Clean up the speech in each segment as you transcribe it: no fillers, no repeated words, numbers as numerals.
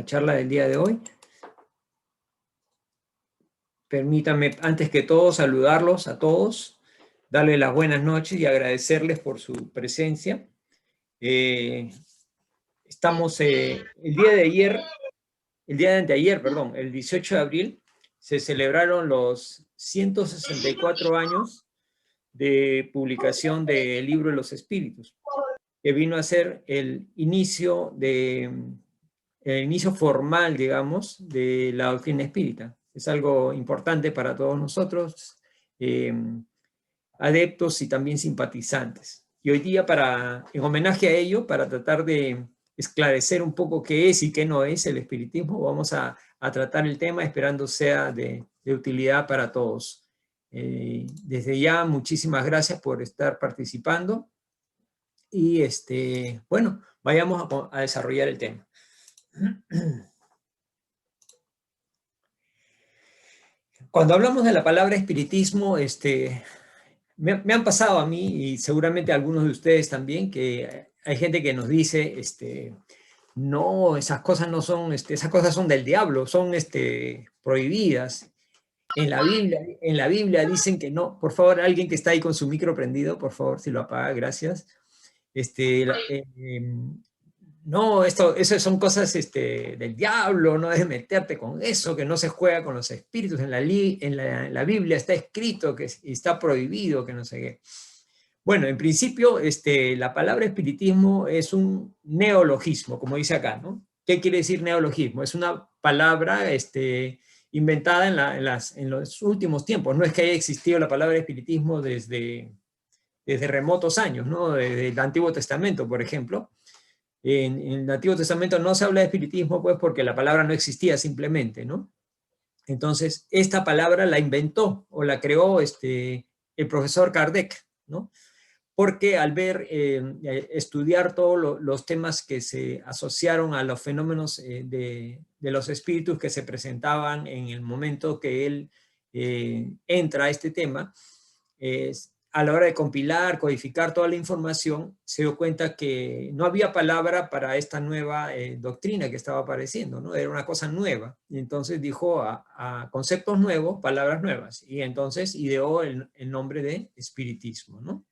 charla del día de hoy. Permítanme, antes que todo, saludarlos a todos, darles las buenas noches y agradecerles por su presencia. Estamos el día de anteayer, perdón, el 18 de abril, se celebraron los 164 años de publicación del Libro de los Espíritus, que vino a ser el inicio formal, digamos, de la doctrina espírita. Es algo importante para todos nosotros, adeptos y también simpatizantes. Y hoy día, en homenaje a ello, para tratar de esclarecer un poco qué es y qué no es el espiritismo, vamos a tratar el tema esperando sea de utilidad para todos. Desde ya, muchísimas gracias por estar participando y bueno, vayamos a desarrollar el tema. Cuando hablamos de la palabra espiritismo, me han pasado a mí y seguramente a algunos de ustedes también, que hay gente que nos dice, no, esas cosas no son, esas cosas son del diablo, son prohibidas. En la Biblia dicen que no. Por favor, alguien que está ahí con su micro prendido, por favor, si lo apaga, gracias. No, eso son cosas del diablo, no debes meterte con eso, que no se juega con los espíritus. En la Biblia está escrito que está prohibido, que no sé qué. Bueno, en principio, la palabra espiritismo es un neologismo, como dice acá, ¿no? ¿Qué quiere decir neologismo? Es una palabra inventada en los últimos tiempos. No es que haya existido la palabra espiritismo desde remotos años, ¿no? Desde el Antiguo Testamento, por ejemplo. En el Antiguo Testamento no se habla de espiritismo, pues, porque la palabra no existía simplemente, ¿no? Entonces, esta palabra la inventó o la creó el profesor Kardec, ¿no? Porque al estudiar todos los temas que se asociaron a los fenómenos de los espíritus que se presentaban en el momento que él entra a este tema, a la hora de compilar, codificar toda la información, se dio cuenta que no había palabra para esta nueva doctrina que estaba apareciendo, ¿no? Era una cosa nueva. Y entonces dijo a conceptos nuevos, palabras nuevas. Y entonces ideó el nombre de espiritismo, ¿no?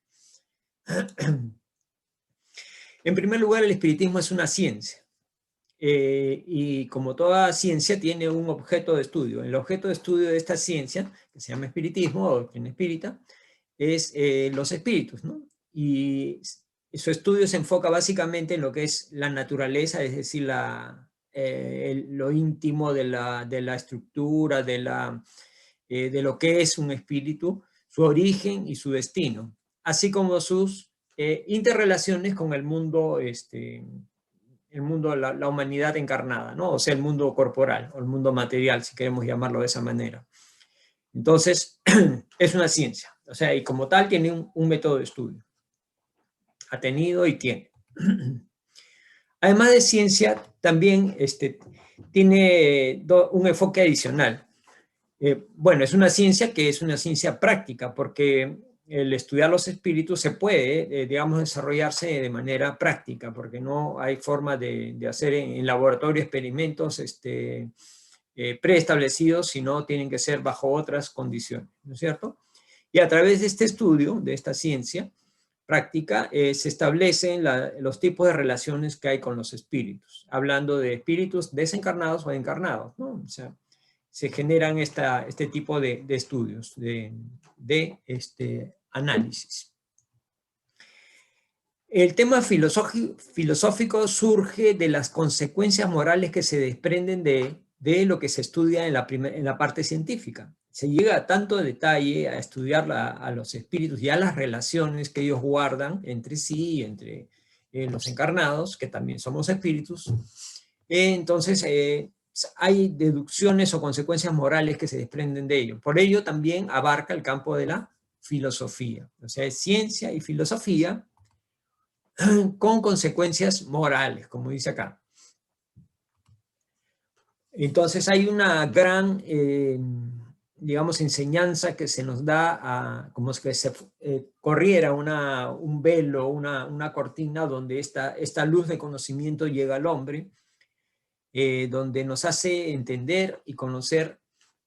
En primer lugar, el espiritismo es una ciencia. Y como toda ciencia tiene un objeto de estudio. El objeto de estudio de esta ciencia, que se llama espiritismo o doctrina espírita, es los espíritus, ¿no? Y su estudio se enfoca básicamente en lo que es la naturaleza, es decir, lo íntimo de la estructura, de lo que es un espíritu, su origen y su destino, así como sus interrelaciones con el mundo, la humanidad encarnada, ¿no? O sea, el mundo corporal o el mundo material, si queremos llamarlo de esa manera. Entonces, es una ciencia, o sea, y como tal tiene un método de estudio. Ha tenido y tiene. Además de ciencia, también tiene un enfoque adicional. Bueno, es una ciencia que es una ciencia práctica, porque el estudiar los espíritus se puede, digamos, desarrollarse de manera práctica, porque no hay forma de hacer en laboratorio experimentos preestablecidos, sino tienen que ser bajo otras condiciones, ¿no es cierto? Y a través de este estudio, de esta ciencia práctica, se establecen los tipos de relaciones que hay con los espíritus, hablando de espíritus desencarnados o encarnados, ¿no? O sea, se generan este tipo de estudios, de análisis. El tema filosófico surge de las consecuencias morales que se desprenden de lo que se estudia en la parte científica. Se llega a tanto detalle a estudiar a los espíritus y a las relaciones que ellos guardan entre sí y entre los encarnados, que también somos espíritus. Entonces, hay deducciones o consecuencias morales que se desprenden de ello. Por ello también abarca el campo de la filosofía. O sea, es ciencia y filosofía con consecuencias morales, como dice acá. Entonces hay una gran, digamos, enseñanza que se nos da, como si se corriera un velo, una cortina donde esta luz de conocimiento llega al hombre, donde nos hace entender y conocer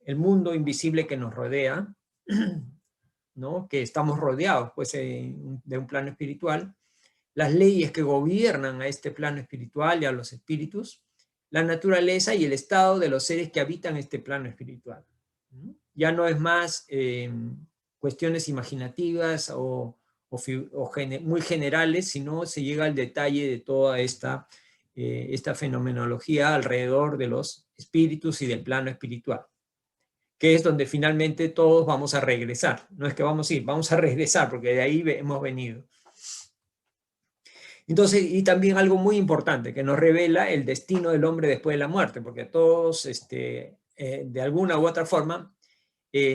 el mundo invisible que nos rodea, ¿no? Que estamos rodeados pues, de un plano espiritual, las leyes que gobiernan a este plano espiritual y a los espíritus, la naturaleza y el estado de los seres que habitan este plano espiritual. Ya no es más cuestiones imaginativas muy generales, sino se llega al detalle de toda esta fenomenología alrededor de los espíritus y del plano espiritual, que es donde finalmente todos vamos a regresar. No es que vamos a ir, vamos a regresar, porque de ahí hemos venido. Entonces, y también algo muy importante, que nos revela el destino del hombre después de la muerte, porque todos, de alguna u otra forma,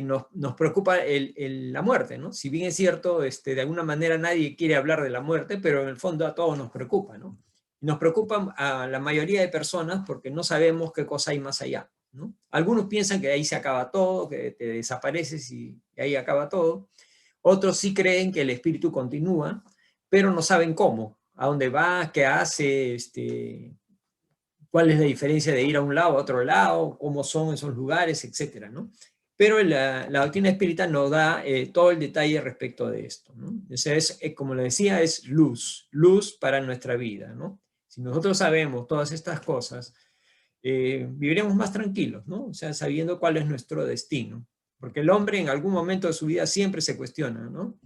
nos preocupa la muerte, ¿no? Si bien es cierto, de alguna manera nadie quiere hablar de la muerte, pero en el fondo a todos nos preocupa, ¿no? Nos preocupa a la mayoría de personas porque no sabemos qué cosa hay más allá, ¿no? Algunos piensan que ahí se acaba todo, que te desapareces y ahí acaba todo. Otros sí creen que el espíritu continúa, pero no saben cómo, a dónde va, qué hace, cuál es la diferencia de ir a un lado a otro lado, cómo son esos lugares, etcétera, ¿no? Pero la doctrina espírita nos da todo el detalle respecto de esto, ¿no? O sea, como le decía, es luz para nuestra vida, ¿no? Si nosotros sabemos todas estas cosas, viviremos más tranquilos, ¿no? O sea, sabiendo cuál es nuestro destino. Porque el hombre en algún momento de su vida siempre se cuestiona, ¿no?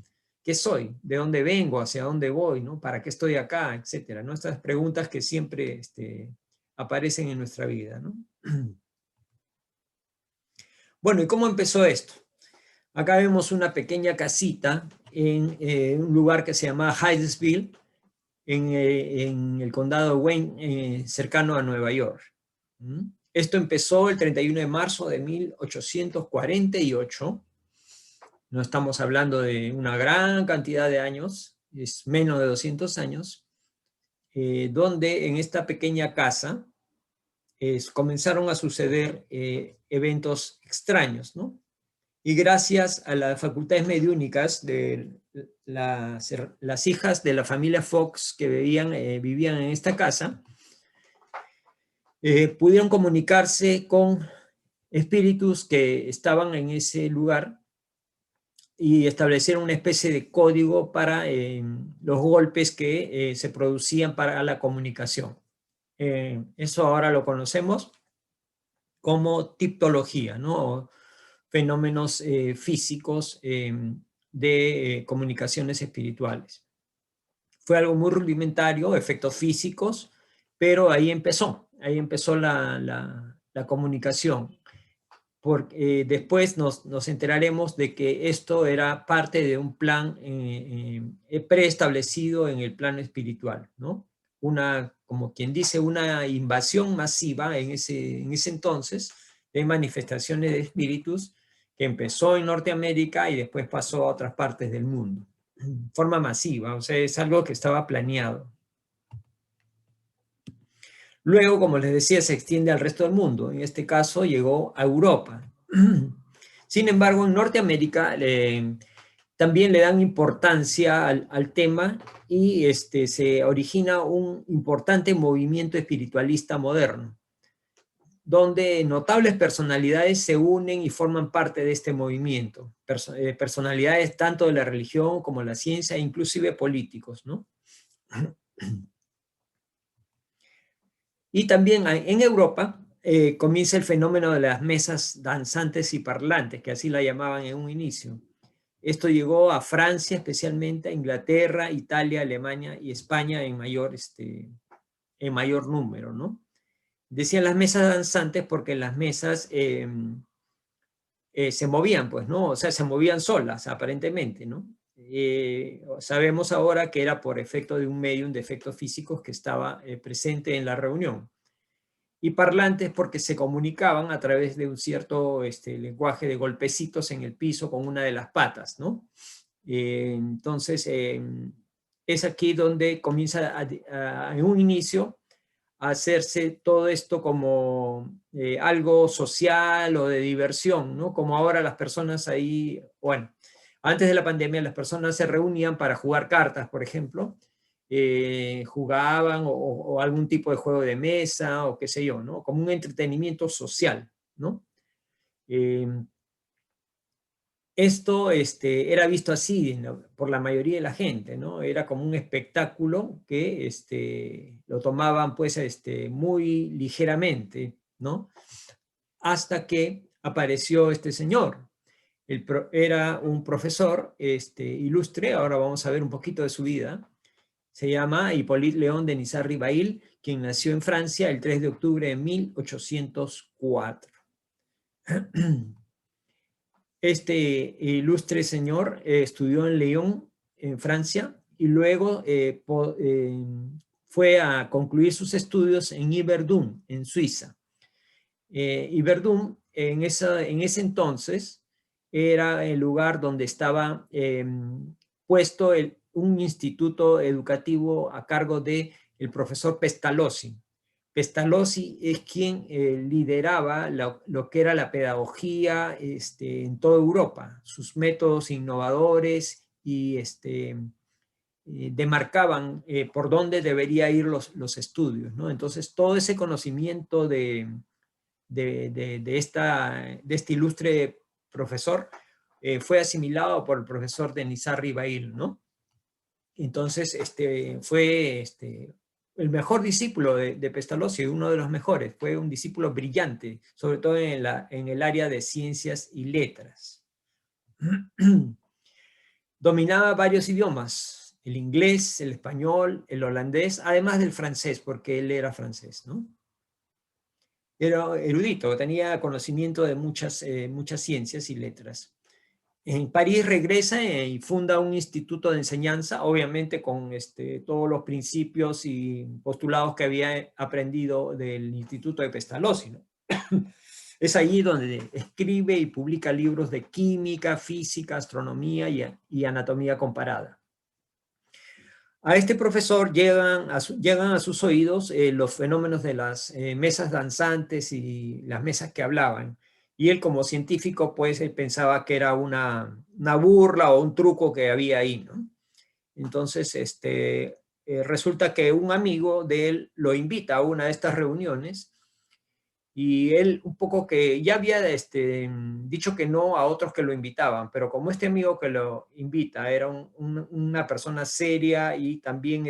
¿Qué soy? ¿De dónde vengo? ¿Hacia dónde voy? ¿No? ¿Para qué estoy acá? Etcétera, ¿no? Estas preguntas que siempre aparecen en nuestra vida, ¿no? Bueno, ¿y cómo empezó esto? Acá vemos una pequeña casita en un lugar que se llama Hydesville, en el condado de Wayne, cercano a Nueva York. Esto empezó el 31 de marzo de 1848. No estamos hablando de una gran cantidad de años, es menos de 200 años, donde en esta pequeña casa comenzaron a suceder eventos extraños, ¿no? Y gracias a las facultades mediúnicas de las hijas de la familia Fox que vivían en esta casa, pudieron comunicarse con espíritus que estaban en ese lugar y establecieron una especie de código para los golpes que se producían para la comunicación. Eso ahora lo conocemos como tipología, ¿no? Fenómenos físicos de comunicaciones espirituales. Fue algo muy rudimentario, efectos físicos, pero ahí empezó la comunicación. Porque después nos enteraremos de que esto era parte de un plan preestablecido en el plano espiritual, ¿no? Como quien dice, una invasión masiva en ese entonces de manifestaciones de espíritus que empezó en Norteamérica y después pasó a otras partes del mundo, de forma masiva, o sea, es algo que estaba planeado. Luego, como les decía, se extiende al resto del mundo. En este caso llegó a Europa. Sin embargo, en Norteamérica también le dan importancia al tema y se origina un importante movimiento espiritualista moderno, donde notables personalidades se unen y forman parte de este movimiento. Personalidades tanto de la religión como de la ciencia, inclusive políticos, ¿no? Y también en Europa comienza el fenómeno de las mesas danzantes y parlantes, que así la llamaban en un inicio. Esto llegó a Francia especialmente, a Inglaterra, Italia, Alemania y España en mayor número, ¿no? Decían las mesas danzantes porque las mesas se movían, pues, ¿no? O sea, se movían solas, aparentemente, ¿no? Sabemos ahora que era por efecto de un medium de efectos físicos que estaba presente en la reunión. Y parlantes porque se comunicaban a través de un cierto lenguaje de golpecitos en el piso con una de las patas, ¿no? Entonces, es aquí donde comienza en un inicio a hacerse todo esto como algo social o de diversión, ¿no? Como ahora las personas ahí, bueno, antes de la pandemia las personas se reunían para jugar cartas, por ejemplo, jugaban o algún tipo de juego de mesa o qué sé yo, ¿no? Como un entretenimiento social, ¿no? Esto era visto así, ¿no?, por la mayoría de la gente, ¿no? Era como un espectáculo que lo tomaban pues muy ligeramente, ¿no? Hasta que apareció este señor. Era un profesor ilustre, ahora vamos a ver un poquito de su vida. Se llama Hippolyte Léon Denis Rivail, quien nació en Francia el 3 de octubre de 1804. Este ilustre señor estudió en Lyon, en Francia, y luego fue a concluir sus estudios en Yverdun, en Suiza. Yverdun, en ese entonces, era el lugar donde estaba puesto un instituto educativo a cargo del profesor Pestalozzi. Pestalozzi es quien lideraba lo que era la pedagogía en toda Europa. Sus métodos innovadores y demarcaban por dónde debería ir los estudios, ¿no? Entonces, todo ese conocimiento de este ilustre profesor fue asimilado por el profesor Denis Rivail, ¿no? Entonces, fue el mejor discípulo de Pestalozzi, uno de los mejores. Fue un discípulo brillante, sobre todo en el área de ciencias y letras. Dominaba varios idiomas, el inglés, el español, el holandés, además del francés, porque él era francés, ¿no? Era erudito, tenía conocimiento de muchas ciencias y letras. En París regresa y funda un instituto de enseñanza, obviamente con todos los principios y postulados que había aprendido del Instituto de Pestalozzi, ¿no? Es allí donde escribe y publica libros de química, física, astronomía y anatomía comparada. A este profesor llegan a sus oídos los fenómenos de las mesas danzantes y las mesas que hablaban. Y él, como científico, pues él pensaba que era una burla o un truco que había ahí, ¿no? Entonces, resulta que un amigo de él lo invita a una de estas reuniones y él un poco que ya había dicho que no a otros que lo invitaban, pero como este amigo que lo invita era una persona seria y también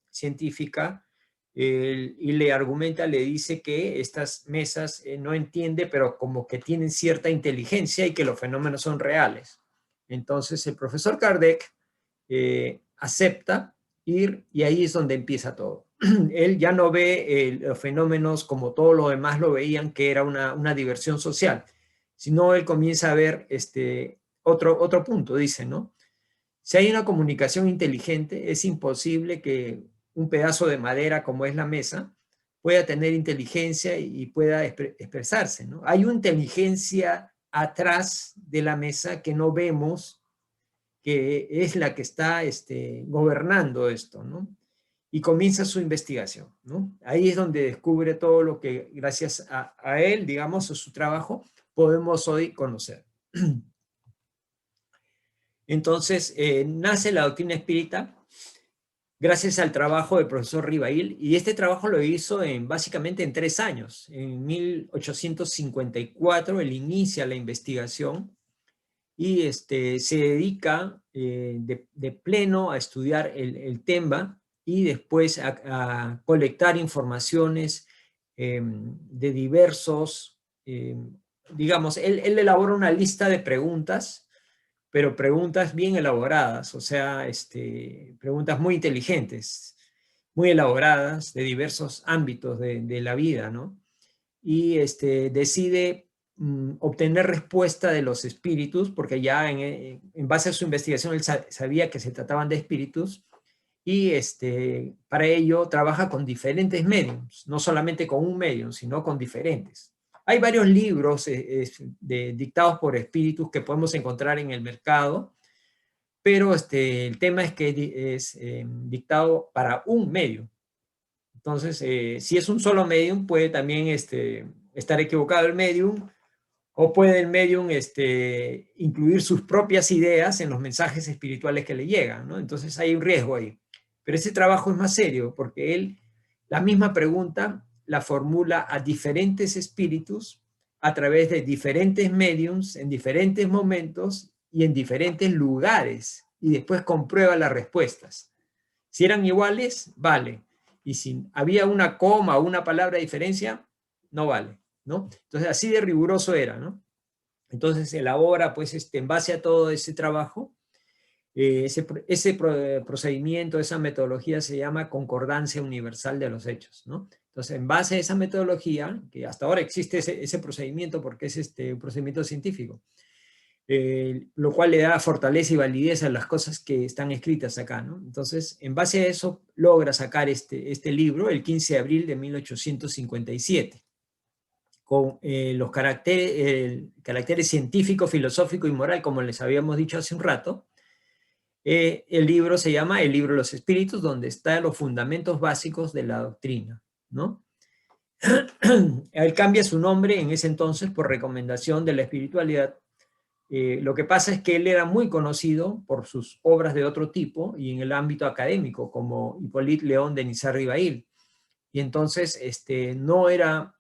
científica, y le argumenta, le dice que estas mesas no entiende, pero como que tienen cierta inteligencia y que los fenómenos son reales. Entonces el profesor Kardec acepta ir y ahí es donde empieza todo. Él ya no ve los fenómenos como todos los demás lo veían, que era una diversión social, sino él comienza a ver otro punto, dice, ¿no? Si hay una comunicación inteligente, es imposible que un pedazo de madera como es la mesa pueda tener inteligencia y pueda expresarse, ¿no? Hay una inteligencia atrás de la mesa que no vemos, que es la que está gobernando esto, ¿no? Y comienza su investigación, ¿no? Ahí es donde descubre todo lo que gracias a él, digamos, a su trabajo, podemos hoy conocer. Entonces, nace la doctrina espírita gracias al trabajo del profesor Rivail, y este trabajo lo hizo básicamente en 3 años. En 1854 él inicia la investigación y se dedica de pleno a estudiar el tema y después a colectar informaciones de diversos, digamos, él elabora una lista de preguntas, pero preguntas bien elaboradas, o sea, preguntas muy inteligentes, muy elaboradas de diversos ámbitos de la vida, ¿no? Y decide obtener respuesta de los espíritus, porque ya en base a su investigación él sabía que se trataban de espíritus, y para ello trabaja con diferentes mediums, no solamente con un medium, sino con diferentes. Hay varios libros dictados por espíritus que podemos encontrar en el mercado, pero el tema es que es dictado para un medium. Entonces, si es un solo medium, puede también estar equivocado el medium, o puede el medium incluir sus propias ideas en los mensajes espirituales que le llegan, ¿no? Entonces hay un riesgo ahí. Pero ese trabajo es más serio porque él, la misma pregunta la formula a diferentes espíritus a través de diferentes mediums, en diferentes momentos y en diferentes lugares, y después comprueba las respuestas. Si eran iguales, vale. Y si había una coma o una palabra de diferencia, no vale, ¿no? Entonces, así de riguroso era, ¿no? Entonces, elabora, pues, en base a todo ese trabajo, ese procedimiento, esa metodología se llama concordancia universal de los hechos, ¿no? Entonces, en base a esa metodología, que hasta ahora existe ese procedimiento porque es un procedimiento científico, lo cual le da fortaleza y validez a las cosas que están escritas acá, ¿no? Entonces, en base a eso, logra sacar este libro el 15 de abril de 1857, con los caracteres científico, filosófico y moral, como les habíamos dicho hace un rato. El libro se llama El libro de los espíritus, donde están los fundamentos básicos de la doctrina, ¿no? Él cambia su nombre en ese entonces por recomendación de la espiritualidad. Lo que pasa es que él era muy conocido por sus obras de otro tipo y en el ámbito académico, como Hippolyte Léon de Nizar-Ribail. Y entonces no era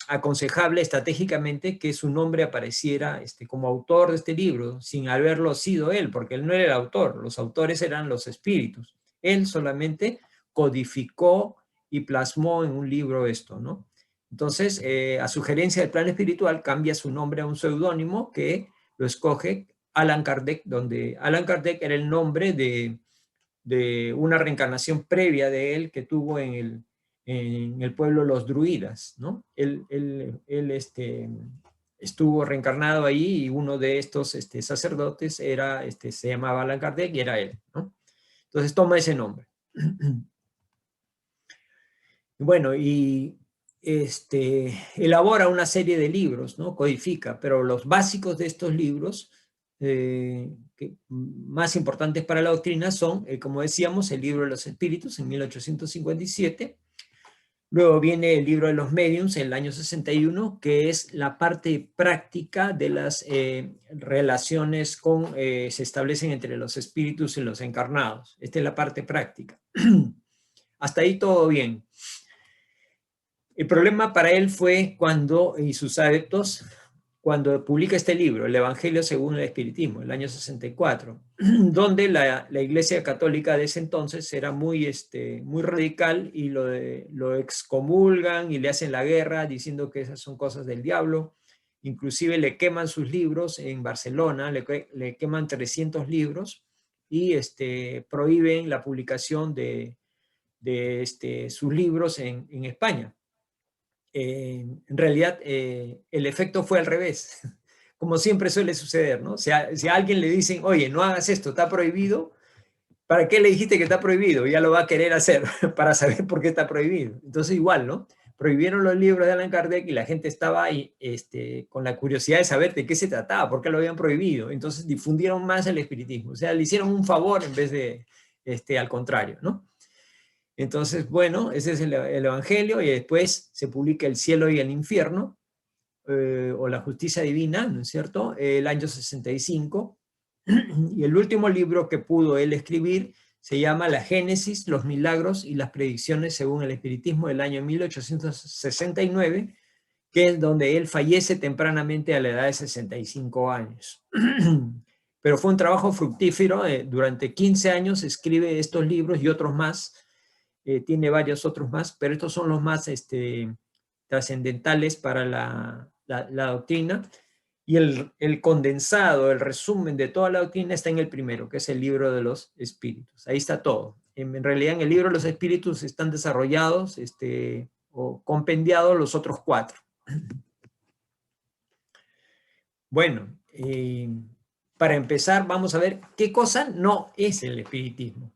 aconsejable estratégicamente que su nombre apareciera como autor de este libro, sin haberlo sido él, porque él no era el autor, los autores eran los espíritus. Él solamente codificó y plasmó en un libro esto, ¿no? Entonces, a sugerencia del plan espiritual, cambia su nombre a un seudónimo que lo escoge Allan Kardec, donde Allan Kardec era el nombre de una reencarnación previa de él que tuvo en el pueblo los druidas, ¿no? Él estuvo reencarnado ahí y uno de estos sacerdotes era, se llamaba Allan Kardec y era él, ¿no? Entonces toma ese nombre. Bueno, y elabora una serie de libros, ¿no? Codifica, pero los básicos de estos libros más importantes para la doctrina son, como decíamos, el libro de los espíritus en 1857, luego viene el libro de los mediums en el año 61, que es la parte práctica de las relaciones se establecen entre los espíritus y los encarnados. Esta es la parte práctica. Hasta ahí todo bien. El problema para él fue y sus adeptos, cuando publica este libro, El Evangelio según el Espiritismo, el año 64, donde la Iglesia Católica de ese entonces era muy radical y lo excomulgan y le hacen la guerra diciendo que esas son cosas del diablo. Inclusive le queman sus libros en Barcelona, le queman 300 libros y prohíben la publicación de sus libros en España. En realidad el efecto fue al revés, como siempre suele suceder, ¿no? Si a alguien le dicen, oye, no hagas esto, está prohibido, ¿para qué le dijiste que está prohibido? Ya lo va a querer hacer para saber por qué está prohibido. Entonces igual, ¿no? Prohibieron los libros de Allan Kardec y la gente estaba ahí, con la curiosidad de saber de qué se trataba, por qué lo habían prohibido. Entonces difundieron más el espiritismo, o sea, le hicieron un favor en vez de al contrario, ¿no? Entonces, bueno, ese es el Evangelio, y después se publica El cielo y el infierno, o La justicia divina, ¿no es cierto?, el año 65, y el último libro que pudo él escribir se llama La Génesis, los milagros y las predicciones según el espiritismo, del año 1869, que es donde él fallece tempranamente a la edad de 65 años. Pero fue un trabajo fructífero, durante 15 años escribe estos libros y otros más. Tiene varios otros más, pero estos son los más trascendentales para la doctrina. Y el condensado, el resumen de toda la doctrina está en el primero, que es el libro de los espíritus. Ahí está todo. En realidad en el libro de los espíritus están desarrollados o compendiados los otros 4. Bueno, para empezar vamos a ver qué cosa no es el espiritismo.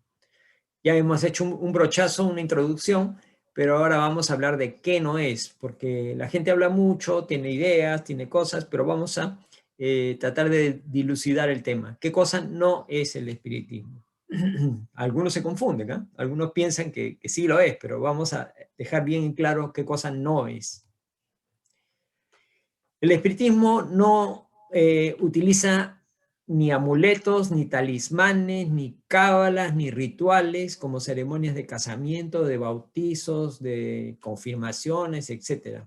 Ya hemos hecho un brochazo, una introducción, pero ahora vamos a hablar de qué no es, porque la gente habla mucho, tiene ideas, tiene cosas, pero vamos a tratar de dilucidar el tema. ¿Qué cosa no es el espiritismo? Algunos se confunden, ¿eh? Algunos piensan que sí lo es, pero vamos a dejar bien en claro qué cosa no es. El espiritismo no utiliza ni amuletos, ni talismanes, ni cábalas, ni rituales como ceremonias de casamiento, de bautizos, de confirmaciones, etc.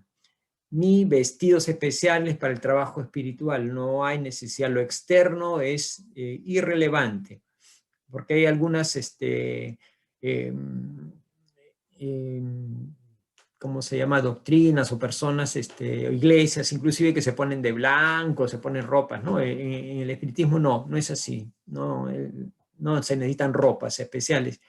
Ni vestidos especiales para el trabajo espiritual. No hay necesidad. Lo externo es irrelevante, porque hay algunas ¿cómo se llama? Doctrinas o personas, o iglesias, inclusive que se ponen de blanco, se ponen ropas, ¿no? En el espiritismo no es así, no se necesitan ropas especiales,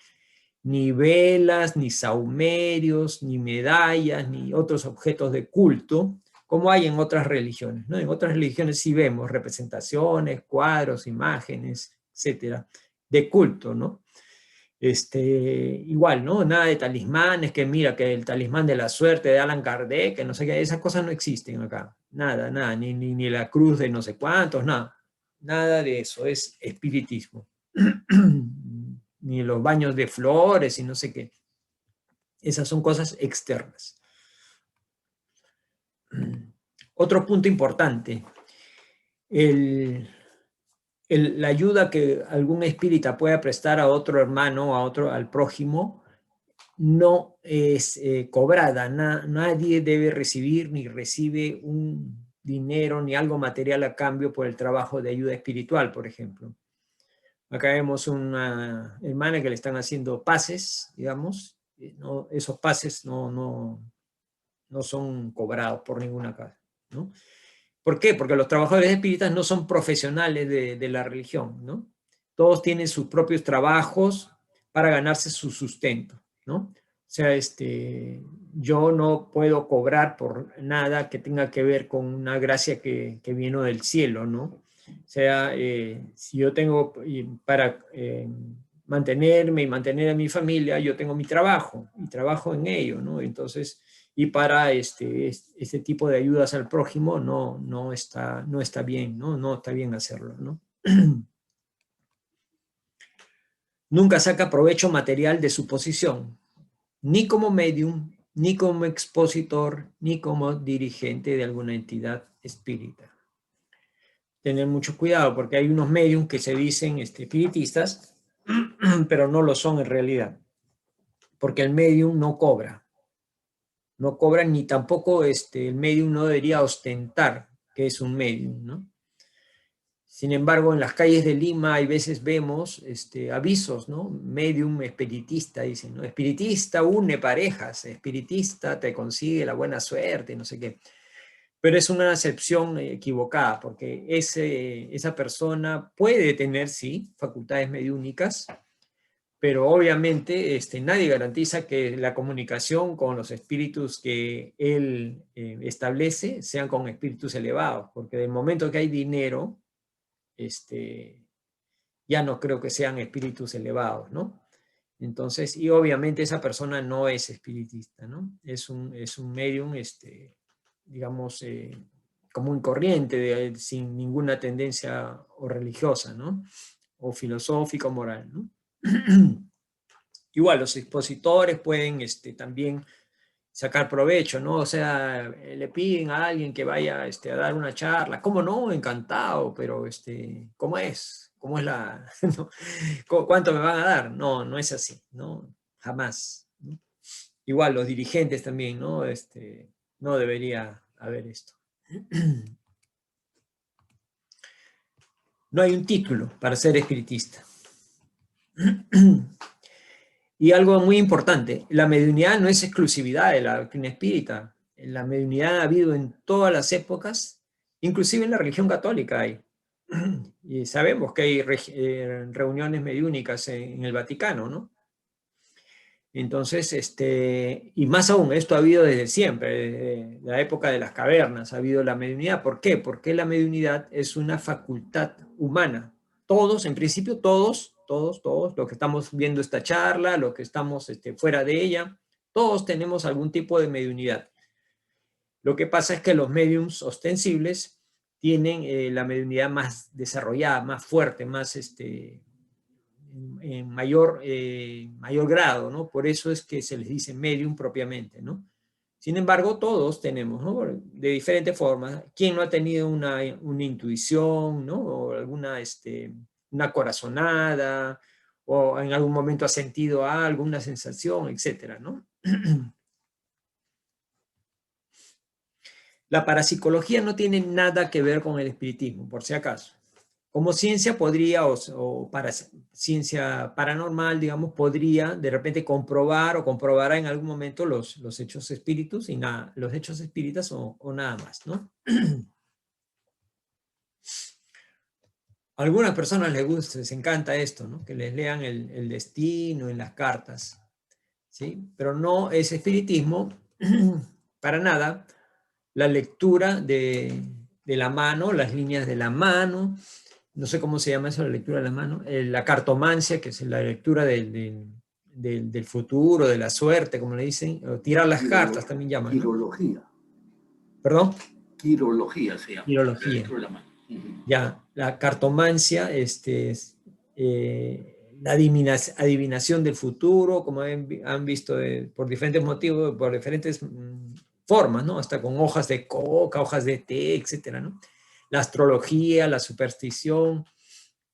ni velas, ni saumerios, ni medallas, ni otros objetos de culto, como hay en otras religiones, ¿no? En otras religiones sí vemos representaciones, cuadros, imágenes, etcétera, de culto, ¿no? Igual, ¿no? Nada de talismanes, que mira, que el talismán de la suerte de Allan Kardec, que no sé qué, esas cosas no existen acá. Nada, nada, ni la cruz de no sé cuántos, nada. Nada de eso, es espiritismo. Ni los baños de flores y no sé qué. Esas son cosas externas. Otro punto importante, la ayuda que algún espírita pueda prestar a otro hermano, al prójimo, no es cobrada. Nadie debe recibir ni recibe un dinero ni algo material a cambio por el trabajo de ayuda espiritual, por ejemplo. Acá vemos una hermana que le están haciendo pases, digamos. Esos pases no son cobrados por ninguna casa, ¿no? ¿Por qué? Porque los trabajadores espíritas no son profesionales de la religión, ¿no? Todos tienen sus propios trabajos para ganarse su sustento, ¿no? O sea, yo no puedo cobrar por nada que tenga que ver con una gracia que vino del cielo, ¿no? O sea, si yo tengo para mantenerme y mantener a mi familia, yo tengo mi trabajo y trabajo en ello, ¿no? Entonces, y para este tipo de ayudas al prójimo no está bien, ¿no? No está bien hacerlo, ¿no? Nunca saca provecho material de su posición, ni como medium, ni como expositor, ni como dirigente de alguna entidad espírita. Tener mucho cuidado porque hay unos mediums que se dicen espiritistas, pero no lo son en realidad, porque el medium no cobra ni tampoco el medium no debería ostentar que es un medium, ¿no? Sin embargo, en las calles de Lima hay veces vemos avisos, ¿no? Medium espiritista, dicen, ¿no? Espiritista une parejas, espiritista te consigue la buena suerte, no sé qué. Pero es una acepción equivocada, porque esa persona puede tener, sí, facultades mediúnicas, pero obviamente nadie garantiza que la comunicación con los espíritus que él establece sean con espíritus elevados, porque del momento que hay dinero, ya no creo que sean espíritus elevados, ¿no? Entonces, y obviamente esa persona no es espiritista, ¿no? Es un medium, digamos, común y corriente, sin ninguna tendencia o religiosa, ¿no? O filosófica o moral, ¿no? Igual, los expositores pueden también sacar provecho, ¿no? O sea, le piden a alguien que vaya a dar una charla. ¿Cómo no? Encantado, pero ¿cómo es? ¿Cómo es la...? ¿No? ¿Cuánto me van a dar? No es así, ¿no? Jamás, ¿no? Igual, los dirigentes también, ¿no? No debería haber esto. No hay un título para ser espiritista. Y algo muy importante, la mediunidad no es exclusividad de la doctrina espírita. La mediunidad ha habido en todas las épocas, inclusive en la religión católica hay. Y sabemos que hay reuniones mediúnicas en el Vaticano, ¿no? Entonces, y más aún, esto ha habido desde siempre, desde la época de las cavernas ha habido la mediunidad. ¿Por qué? Porque la mediunidad es una facultad humana. Todos, en principio, todos, los que estamos viendo esta charla, los que estamos fuera de ella, todos tenemos algún tipo de mediunidad. Lo que pasa es que los mediums ostensibles tienen la mediunidad más desarrollada, más fuerte, más en mayor grado, ¿no? Por eso es que se les dice medium propiamente, ¿no? Sin embargo, todos tenemos, ¿no? De diferentes formas. ¿Quién no ha tenido una intuición, ¿no? O alguna, una corazonada, o en algún momento ha sentido algo, una sensación, etcétera, ¿no? La parapsicología no tiene nada que ver con el espiritismo, por si acaso. Como ciencia podría, o para ciencia paranormal, digamos, podría de repente comprobar o comprobará en algún momento los hechos espíritus y nada, los hechos espíritas o nada más, ¿no? A algunas personas les gusta, les encanta esto, ¿no? Que les lean el destino en las cartas, ¿sí? Pero no es espiritismo, para nada, la lectura de la mano, las líneas de la mano, no sé cómo se llama eso, la lectura de la mano, la cartomancia, que es la lectura del futuro, de la suerte, como le dicen, o tirar las cartas también llaman, ¿no? Quirología. ¿Perdón? Quirología se llama. Quirología. Ya, la cartomancia, la adivinación del futuro, como han visto por diferentes motivos, por diferentes formas, ¿no? Hasta con hojas de coca, hojas de té, etcétera, ¿no? La astrología, la superstición,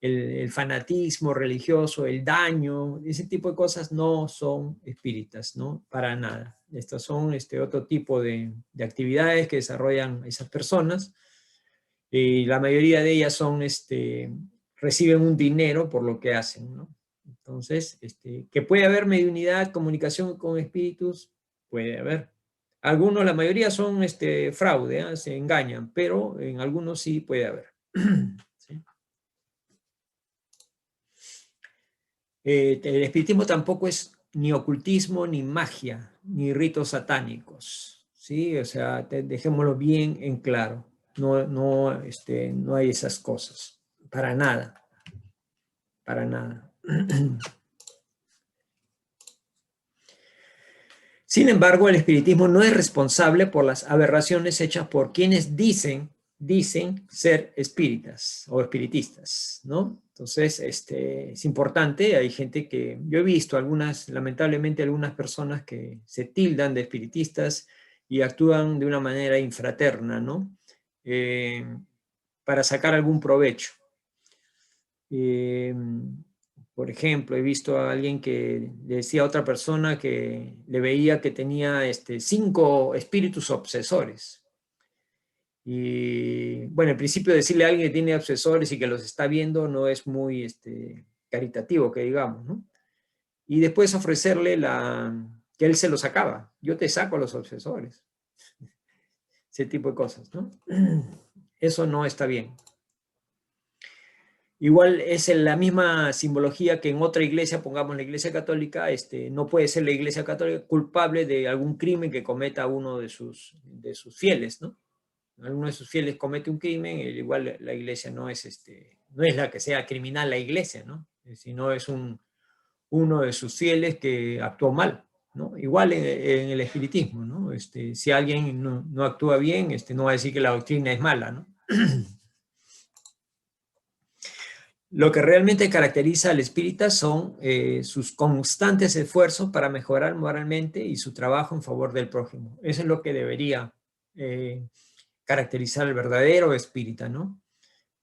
el fanatismo religioso, el daño, ese tipo de cosas no son espíritas, ¿no? Para nada. Estos son otro tipo de actividades que desarrollan esas personas. Y la mayoría de ellas son, reciben un dinero por lo que hacen, ¿no? Entonces, que puede haber mediunidad, comunicación con espíritus, puede haber. Algunos, la mayoría son fraude, ¿eh? Se engañan, pero en algunos sí puede haber. ¿Sí? El espiritismo tampoco es ni ocultismo, ni magia, ni ritos satánicos, ¿sí? O sea, dejémoslo bien en claro. No, no, no hay esas cosas, para nada, para nada. Sin embargo, el espiritismo no es responsable por las aberraciones hechas por quienes dicen ser espíritas o espiritistas, ¿no? Entonces, es importante, hay gente que, yo he visto lamentablemente algunas personas que se tildan de espiritistas y actúan de una manera infraterna, ¿no? Para sacar algún provecho. Por ejemplo, he visto a alguien que le decía a otra persona que le veía que tenía 5 espíritus obsesores. Y bueno, en principio decirle a alguien que tiene obsesores y que los está viendo no es muy caritativo, que digamos, ¿no? Y después ofrecerle que él se los sacaba. Yo te saco los obsesores. Ese tipo de cosas, ¿no? Eso no está bien. Igual es la misma simbología que en otra iglesia, pongamos la iglesia católica, no puede ser la iglesia católica culpable de algún crimen que cometa uno de sus fieles, ¿no? Alguno de sus fieles comete un crimen, igual la iglesia no es, no es la que sea criminal la iglesia, ¿no? Sino es uno de sus fieles que actuó mal, ¿no? Igual en el espiritismo, ¿no? Si alguien no actúa bien, no va a decir que la doctrina es mala, ¿no? Lo que realmente caracteriza al espírita son sus constantes esfuerzos para mejorar moralmente y su trabajo en favor del prójimo. Eso es lo que debería caracterizar al verdadero espírita, ¿no?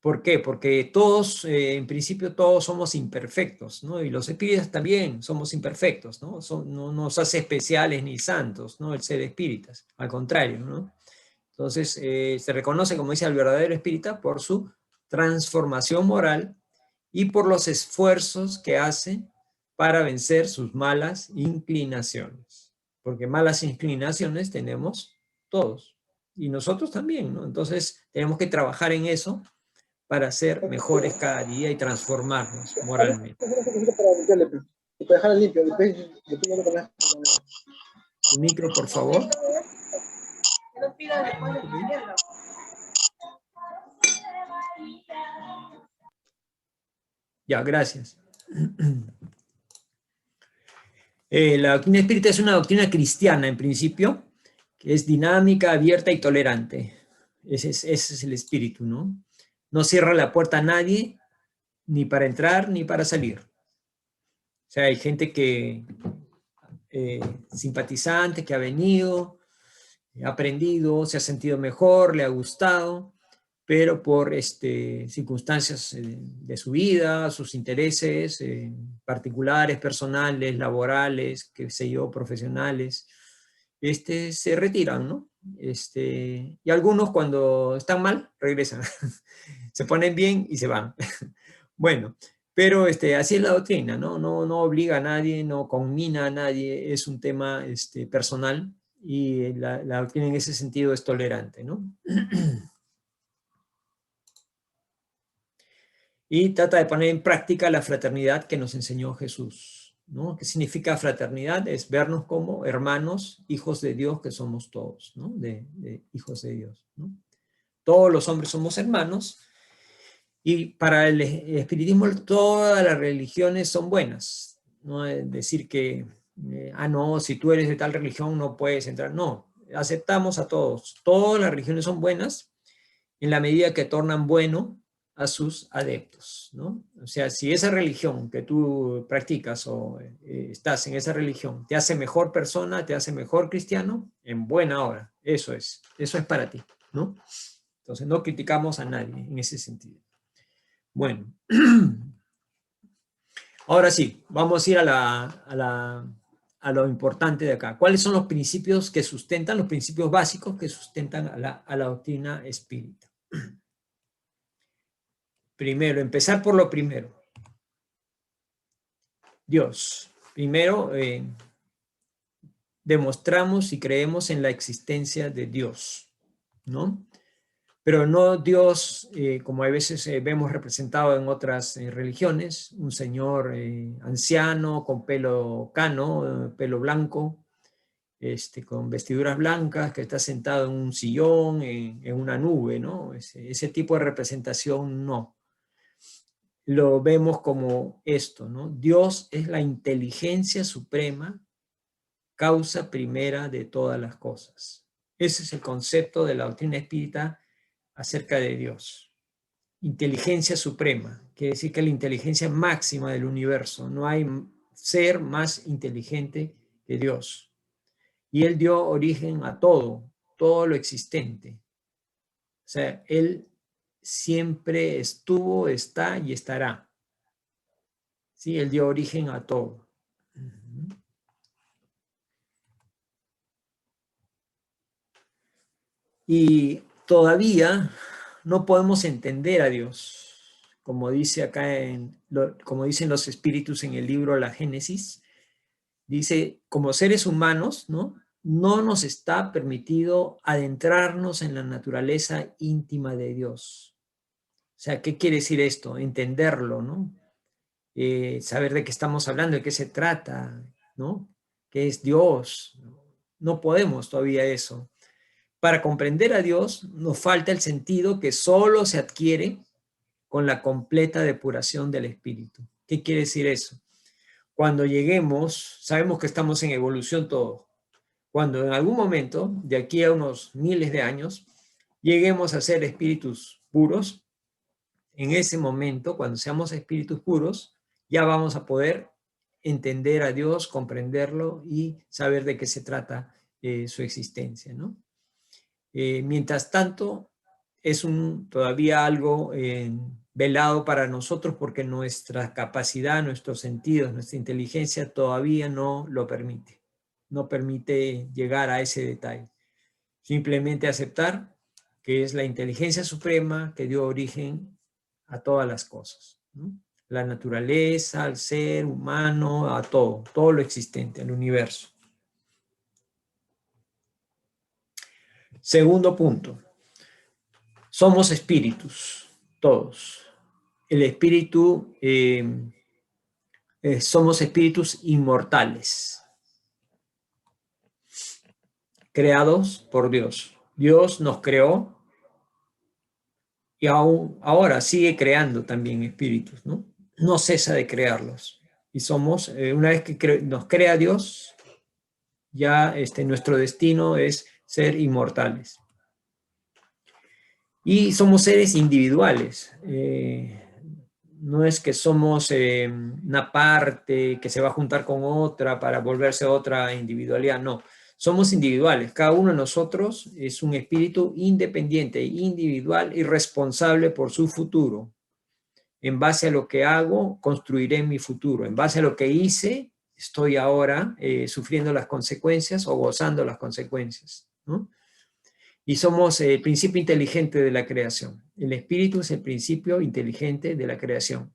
¿Por qué? Porque todos, en principio, todos somos imperfectos, ¿no? Y los espíritas también somos imperfectos, ¿no? No nos hace especiales ni santos, ¿no? El ser espíritas, al contrario, ¿no? Entonces, se reconoce, como dice, al verdadero espírita por su transformación moral y por los esfuerzos que hace para vencer sus malas inclinaciones. Porque malas inclinaciones tenemos todos, y nosotros también, ¿no? Entonces, tenemos que trabajar en eso para ser mejores cada día y transformarnos moralmente. Tu micro, por favor. Ya, gracias. La doctrina espírita es una doctrina cristiana, en principio, que es dinámica, abierta y tolerante. Ese es el espíritu, ¿no? No cierra la puerta a nadie, ni para entrar, ni para salir. O sea, hay gente que, simpatizante, que ha venido, ha aprendido, se ha sentido mejor, le ha gustado, pero por circunstancias de su vida, sus intereses particulares, personales, laborales, qué sé yo, profesionales, se retiran, ¿no? Y algunos cuando están mal, regresan. Se ponen bien y se van. Bueno, pero así es la doctrina, ¿no? No obliga a nadie, no conmina a nadie, es un tema personal y la doctrina en ese sentido es tolerante, ¿no? Y trata de poner en práctica la fraternidad que nos enseñó Jesús, ¿no? ¿Qué significa fraternidad? Es vernos como hermanos, hijos de Dios que somos todos, ¿no? De hijos de Dios, ¿no? Todos los hombres somos hermanos y para el espiritismo todas las religiones son buenas, no es decir que, no, si tú eres de tal religión no puedes entrar, no, aceptamos a todos, todas las religiones son buenas en la medida que tornan bueno a sus adeptos, ¿no? O sea, si esa religión que tú practicas o estás en esa religión te hace mejor persona, te hace mejor cristiano, en buena hora, eso es para ti, ¿no? Entonces no criticamos a nadie en ese sentido. Bueno, ahora sí, vamos a ir a lo importante de acá. ¿Cuáles son los principios que sustentan, los principios básicos que sustentan a la doctrina espírita? Primero, empezar por lo primero. Dios. Primero, demostramos y creemos en la existencia de Dios, ¿no? Pero no Dios, como a veces vemos representado en otras religiones, un señor anciano con pelo cano, pelo blanco, con vestiduras blancas, que está sentado en un sillón, en una nube, ¿no? Ese tipo de representación no. Lo vemos como esto, ¿no? Dios es la inteligencia suprema, causa primera de todas las cosas. Ese es el concepto de la doctrina espírita acerca de Dios. Inteligencia suprema, quiere decir que es la inteligencia máxima del universo. No hay ser más inteligente que Dios. Y Él dio origen a todo lo existente. O sea, Él siempre estuvo, está y estará. ¿Sí? Él dio origen a todo. Y todavía no podemos entender a Dios, como dice acá como dicen los espíritus en el libro La Génesis, dice, como seres humanos, ¿no? No nos está permitido adentrarnos en la naturaleza íntima de Dios. O sea, ¿qué quiere decir esto? Entenderlo, ¿no? Saber de qué estamos hablando, de qué se trata, ¿no? ¿Qué es Dios? No podemos todavía eso. Para comprender a Dios nos falta el sentido que solo se adquiere con la completa depuración del espíritu. ¿Qué quiere decir eso? Cuando lleguemos, sabemos que estamos en evolución todos. Cuando en algún momento, de aquí a unos miles de años, lleguemos a ser espíritus puros, en ese momento, cuando seamos espíritus puros, ya vamos a poder entender a Dios, comprenderlo y saber de qué se trata su existencia, ¿no? Mientras tanto, es todavía algo velado para nosotros porque nuestra capacidad, nuestros sentidos, nuestra inteligencia todavía no lo permite. No permite llegar a ese detalle. Simplemente aceptar que es la inteligencia suprema que dio origen a todas las cosas, ¿no? La naturaleza, al ser humano, a todo lo existente, al universo. Segundo punto. Somos espíritus, todos. El espíritu, somos espíritus inmortales, creados por Dios. Dios nos creó y aún ahora sigue creando también espíritus, ¿no? No cesa de crearlos. Y somos, una vez que nos crea Dios, ya nuestro destino es ser inmortales. Y somos seres individuales. No es que somos una parte que se va a juntar con otra para volverse otra individualidad, no. Somos individuales, cada uno de nosotros es un espíritu independiente, individual y responsable por su futuro. En base a lo que hago, construiré mi futuro. En base a lo que hice, estoy ahora sufriendo las consecuencias o gozando las consecuencias, ¿no? Y somos el principio inteligente de la creación. El espíritu es el principio inteligente de la creación.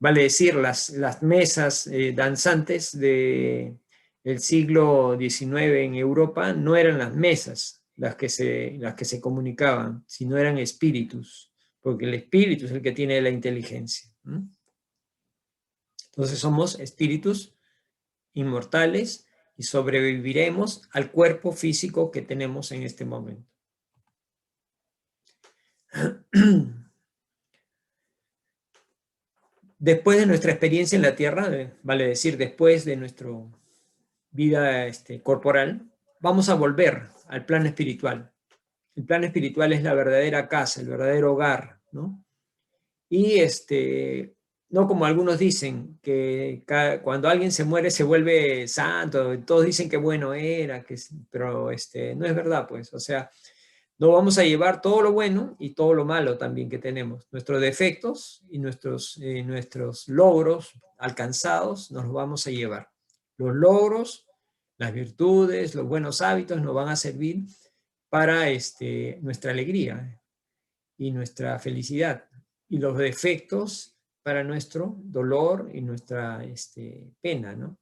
Vale decir, las mesas danzantes del siglo XIX en Europa no eran las mesas las que se comunicaban, sino eran espíritus, porque el espíritu es el que tiene la inteligencia. Entonces somos espíritus inmortales y sobreviviremos al cuerpo físico que tenemos en este momento. Después de nuestra experiencia en la Tierra, vale decir, después de nuestra vida corporal, vamos a volver al plano espiritual. El plano espiritual es la verdadera casa, el verdadero hogar, ¿no? Y no como algunos dicen, que cuando alguien se muere se vuelve santo, todos dicen que bueno era, pero no es verdad, pues, o sea, no vamos a llevar todo lo bueno y todo lo malo también que tenemos. Nuestros defectos y nuestros logros alcanzados nos los vamos a llevar. Los logros, las virtudes, los buenos hábitos nos van a servir para nuestra alegría y nuestra felicidad. Y los defectos para nuestro dolor y nuestra pena, ¿no?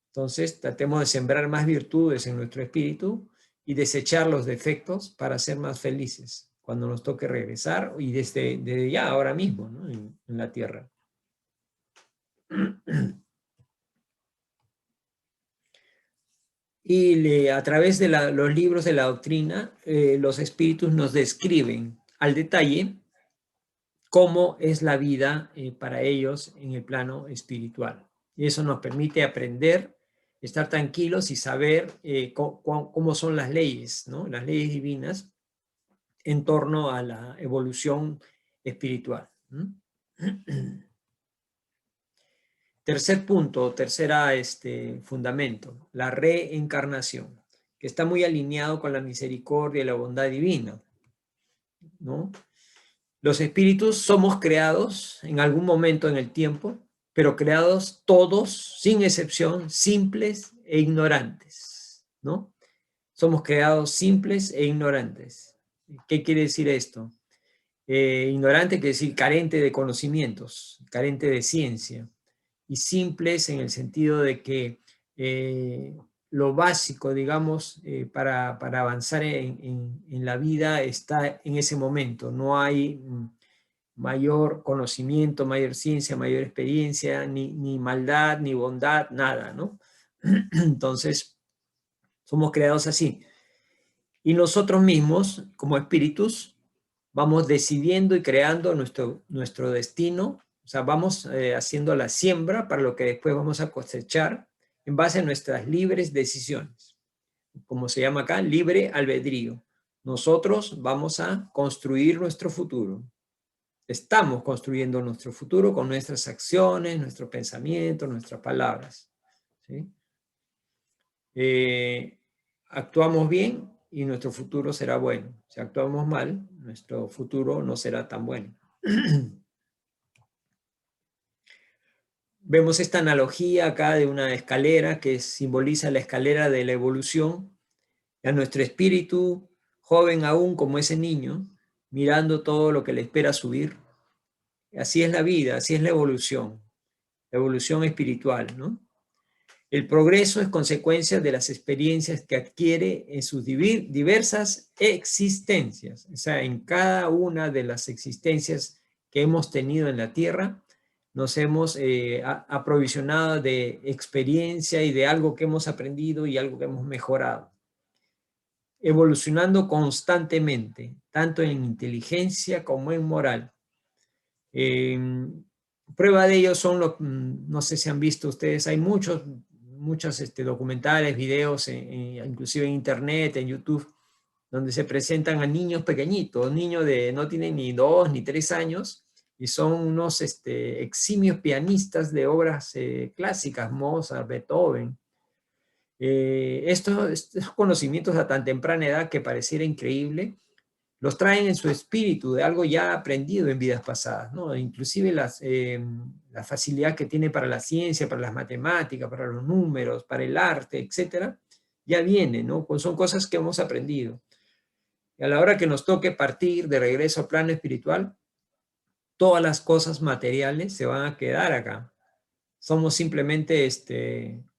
Entonces, tratemos de sembrar más virtudes en nuestro espíritu y desechar los defectos para ser más felices cuando nos toque regresar y desde ya, ahora mismo, ¿no? en la tierra. Y a través de los libros de la doctrina, los espíritus nos describen al detalle cómo es la vida para ellos en el plano espiritual. Y eso nos permite aprender, estar tranquilos y saber cómo son las leyes, ¿no? Las leyes divinas en torno a la evolución espiritual. Tercer punto, tercera fundamento, la reencarnación, que está muy alineado con la misericordia y la bondad divina, ¿no? Los espíritus somos creados en algún momento en el tiempo, pero creados todos, sin excepción, simples e ignorantes, ¿no? Somos creados simples e ignorantes. ¿Qué quiere decir esto? Ignorante quiere decir carente de conocimientos, carente de ciencia, y simples en el sentido de que lo básico, digamos, para avanzar en la vida está en ese momento. No hay mayor conocimiento, mayor ciencia, mayor experiencia, ni maldad, ni bondad, nada, ¿no? Entonces, somos creados así. Y nosotros mismos, como espíritus, vamos decidiendo y creando nuestro destino. O sea, vamos haciendo la siembra para lo que después vamos a cosechar en base a nuestras libres decisiones. Como se llama acá, libre albedrío. Nosotros vamos a construir nuestro futuro. Estamos construyendo nuestro futuro con nuestras acciones, nuestros pensamientos, nuestras palabras, ¿sí? Actuamos bien y nuestro futuro será bueno. Si actuamos mal, nuestro futuro no será tan bueno. Vemos esta analogía acá de una escalera que simboliza la escalera de la evolución. A nuestro espíritu, joven aún como ese niño, mirando todo lo que le espera subir. Así es la vida, así es la evolución espiritual, ¿no? El progreso es consecuencia de las experiencias que adquiere en sus diversas existencias. O sea, en cada una de las existencias que hemos tenido en la Tierra, nos hemos aprovisionado de experiencia y de algo que hemos aprendido y algo que hemos mejorado. Evolucionando constantemente, tanto en inteligencia como en moral. Prueba de ello son no sé si han visto ustedes, hay muchos documentales, videos, inclusive en internet, en YouTube, donde se presentan a niños pequeñitos, niños de no tienen ni 2 ni 3 años, y son unos eximios pianistas de obras clásicas, Mozart, Beethoven, Estos conocimientos a tan temprana edad que pareciera increíble, los traen en su espíritu de algo ya aprendido en vidas pasadas, ¿no? Inclusive la facilidad que tiene para la ciencia, para las matemáticas, para los números, para el arte, etcétera, ya viene, ¿no? Pues son cosas que hemos aprendido. Y a la hora que nos toque partir de regreso al plano espiritual, todas las cosas materiales se van a quedar acá. Somos simplemente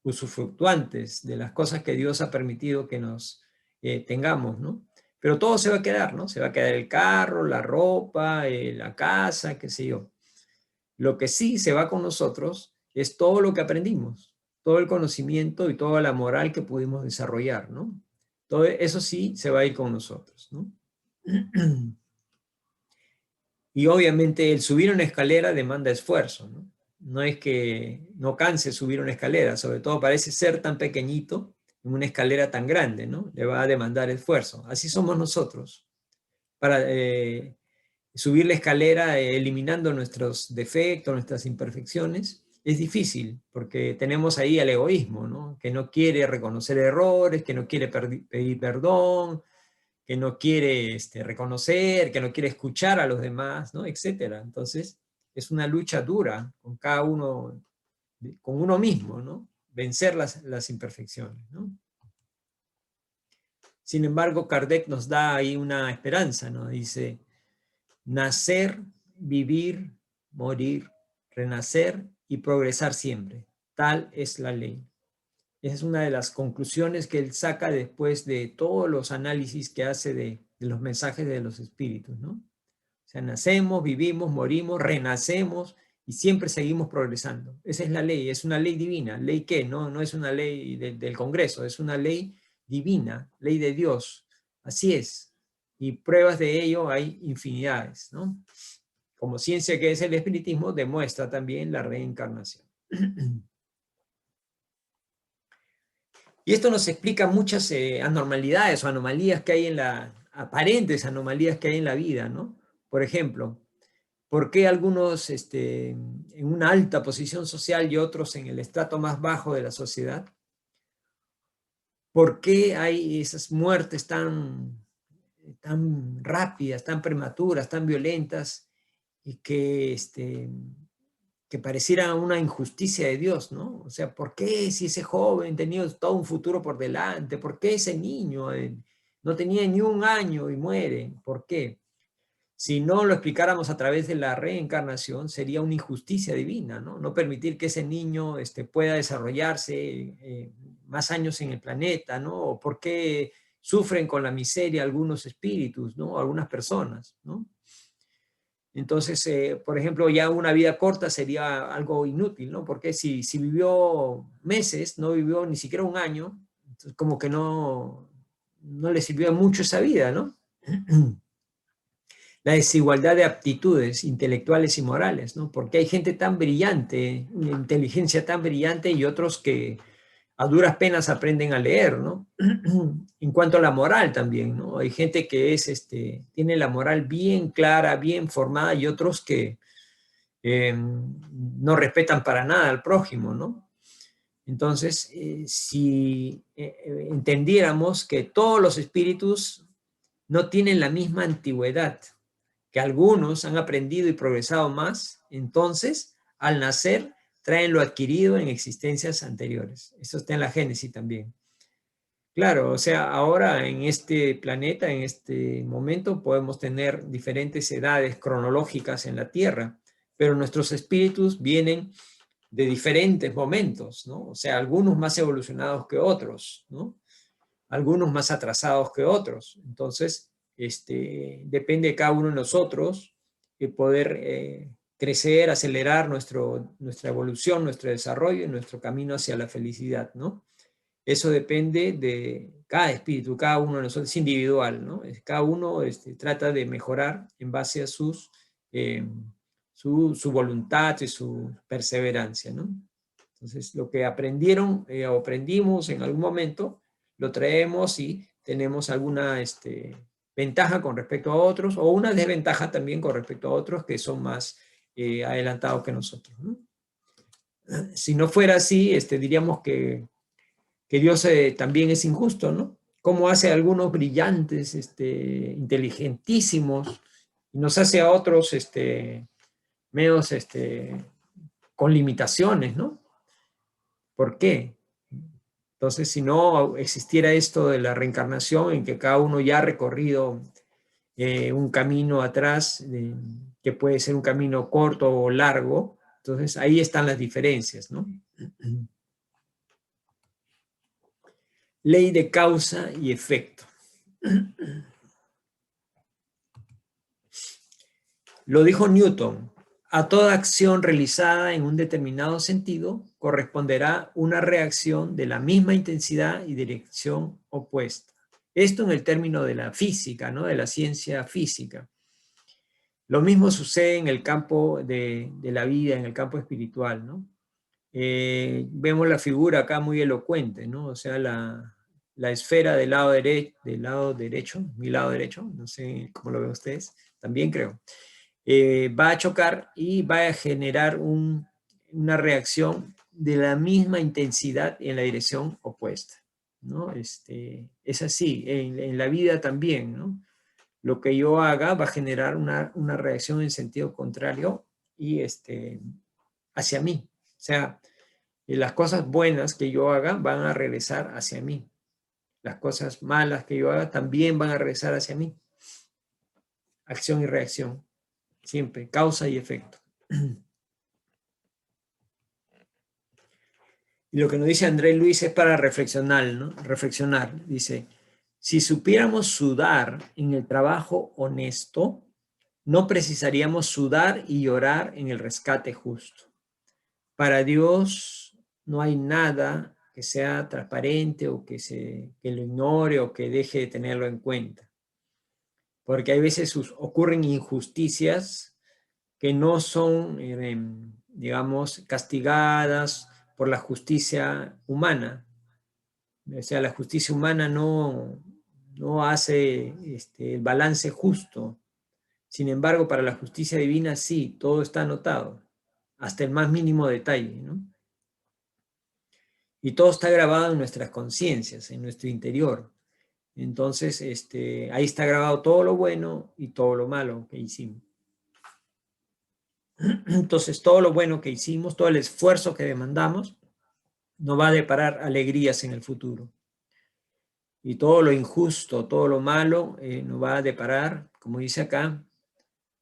usufructuantes de las cosas que Dios ha permitido que nos tengamos, ¿no? Pero todo se va a quedar, ¿no? Se va a quedar el carro, la ropa, la casa, qué sé yo. Lo que sí se va con nosotros es todo lo que aprendimos, todo el conocimiento y toda la moral que pudimos desarrollar, ¿no? Todo eso sí se va a ir con nosotros, ¿no? Y obviamente el subir una escalera demanda esfuerzo, ¿no? No es que no canse subir una escalera, sobre todo parece ser tan pequeñito en una escalera tan grande, ¿no? Le va a demandar esfuerzo. Así somos nosotros. Para subir la escalera eliminando nuestros defectos, nuestras imperfecciones, es difícil porque tenemos ahí el egoísmo, ¿no? Que no quiere reconocer errores, que no quiere pedir perdón, que no quiere reconocer, que no quiere escuchar a los demás, ¿no? Etcétera. Entonces, es una lucha dura con cada uno, con uno mismo, ¿no? Vencer las imperfecciones, ¿no? Sin embargo, Kardec nos da ahí una esperanza, ¿no? Dice, nacer, vivir, morir, renacer y progresar siempre. Tal es la ley. Esa es una de las conclusiones que él saca después de todos los análisis que hace de los mensajes de los espíritus, ¿no? O sea, nacemos, vivimos, morimos, renacemos y siempre seguimos progresando. Esa es la ley, es una ley divina. ¿Ley qué? No es una ley del Congreso, es una ley divina, ley de Dios. Así es. Y pruebas de ello hay infinidades, ¿no? Como ciencia que es el espiritismo, demuestra también la reencarnación. Y esto nos explica muchas anormalidades o anomalías que hay aparentes anomalías que hay en la vida, ¿no? Por ejemplo, ¿por qué algunos en una alta posición social y otros en el estrato más bajo de la sociedad? ¿Por qué hay esas muertes tan rápidas, tan prematuras, tan violentas y que pareciera una injusticia de Dios, ¿no? O sea, ¿por qué si ese joven tenía todo un futuro por delante? ¿Por qué ese niño no tenía ni un año y muere? ¿Por qué? Si no lo explicáramos a través de la reencarnación, sería una injusticia divina, ¿no? No permitir que ese niño pueda desarrollarse más años en el planeta, ¿no? O por qué sufren con la miseria algunos espíritus, ¿no? Algunas personas, ¿no? Entonces, por ejemplo, ya una vida corta sería algo inútil, ¿no? Porque si vivió meses, no vivió ni siquiera un año, entonces como que no le sirvió mucho esa vida, ¿no? La desigualdad de aptitudes intelectuales y morales, ¿no? Porque hay gente tan brillante, una inteligencia tan brillante y otros que a duras penas aprenden a leer, ¿no? En cuanto a la moral también, ¿no? Hay gente que tiene la moral bien clara, bien formada y otros que no respetan para nada al prójimo, ¿no? Entonces, si entendiéramos que todos los espíritus no tienen la misma antigüedad, que algunos han aprendido y progresado más, entonces, al nacer, traen lo adquirido en existencias anteriores. Eso está en la Génesis también. Claro, o sea, ahora en este planeta, en este momento, podemos tener diferentes edades cronológicas en la Tierra, pero nuestros espíritus vienen de diferentes momentos, ¿no? O sea, algunos más evolucionados que otros, ¿no? Algunos más atrasados que otros. Entonces, depende de cada uno de nosotros poder crecer, acelerar nuestra evolución, nuestro desarrollo y nuestro camino hacia la felicidad, ¿no? Eso depende de cada espíritu, cada uno de nosotros, es individual, ¿no? Cada uno trata de mejorar en base a su voluntad y su perseverancia, ¿no? Entonces, lo que aprendieron o aprendimos en algún momento, lo traemos y tenemos alguna ventaja con respecto a otros o una desventaja también con respecto a otros que son más adelantados que nosotros, ¿no? Si no fuera así, diríamos que que Dios también es injusto, ¿no? Cómo hace a algunos brillantes, inteligentísimos, y nos hace a otros medios con limitaciones, ¿no? ¿Por qué? Entonces, si no existiera esto de la reencarnación, en que cada uno ya ha recorrido un camino atrás, que puede ser un camino corto o largo, entonces ahí están las diferencias, ¿no? Ley de causa y efecto. Lo dijo Newton: a toda acción realizada en un determinado sentido corresponderá una reacción de la misma intensidad y dirección opuesta. Esto en el término de la física, ¿no? De la ciencia física. Lo mismo sucede en el campo de la vida, en el campo espiritual, ¿no? Vemos la figura acá muy elocuente, ¿no? O sea, la esfera del lado derecho, mi lado derecho, no sé cómo lo ven ustedes, también creo. Va a chocar y va a generar una reacción de la misma intensidad en la dirección opuesta, ¿no? Es así, en la vida también, ¿no? Lo que yo haga va a generar una reacción en sentido contrario y hacia mí. O sea, las cosas buenas que yo haga van a regresar hacia mí. Las cosas malas que yo haga también van a regresar hacia mí. Acción y reacción. Siempre, causa y efecto. Y lo que nos dice André Luis es para reflexionar, ¿no? Reflexionar. Dice, si supiéramos sudar en el trabajo honesto, no precisaríamos sudar y llorar en el rescate justo. Para Dios no hay nada que sea transparente o que lo ignore o que deje de tenerlo en cuenta. Porque hay veces ocurren injusticias que no son, digamos, castigadas por la justicia humana. O sea, la justicia humana no hace el balance justo. Sin embargo, para la justicia divina sí, todo está anotado, hasta el más mínimo detalle, ¿no? Y todo está grabado en nuestras conciencias, en nuestro interior. Entonces, ahí está grabado todo lo bueno y todo lo malo que hicimos. Entonces, todo lo bueno que hicimos, todo el esfuerzo que demandamos, nos va a deparar alegrías en el futuro. Y todo lo injusto, todo lo malo, nos va a deparar, como dice acá,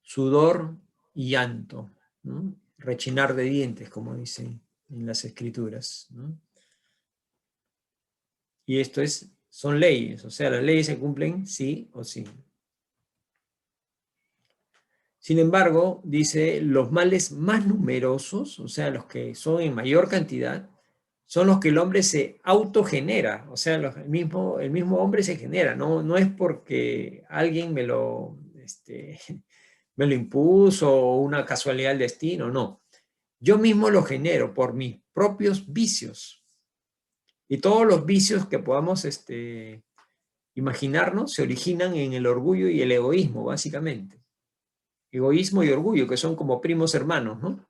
sudor y llanto, ¿no? Rechinar de dientes, como dice en las escrituras, ¿no? Y esto son leyes, o sea, las leyes se cumplen sí o sí. Sin embargo, dice, los males más numerosos, o sea, los que son en mayor cantidad, son los que el hombre se autogenera, o sea, el mismo hombre se genera, no es porque alguien me lo impuso o una casualidad del destino, no. Yo mismo lo genero por mis propios vicios. Y todos los vicios que podamos imaginarnos se originan en el orgullo y el egoísmo, básicamente. Egoísmo y orgullo, que son como primos hermanos, ¿no?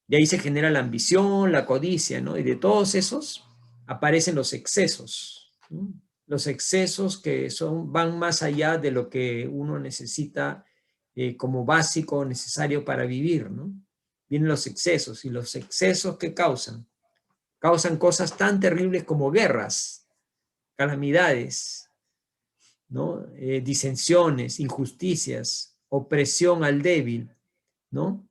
De ahí se genera la ambición, la codicia, ¿no? Y de todos esos aparecen los excesos, ¿no? Los excesos que van más allá de lo que uno necesita como básico necesario para vivir, ¿no? Vienen los excesos, y los excesos que causan cosas tan terribles como guerras, calamidades, ¿no? Disensiones, injusticias, opresión al débil, ¿no?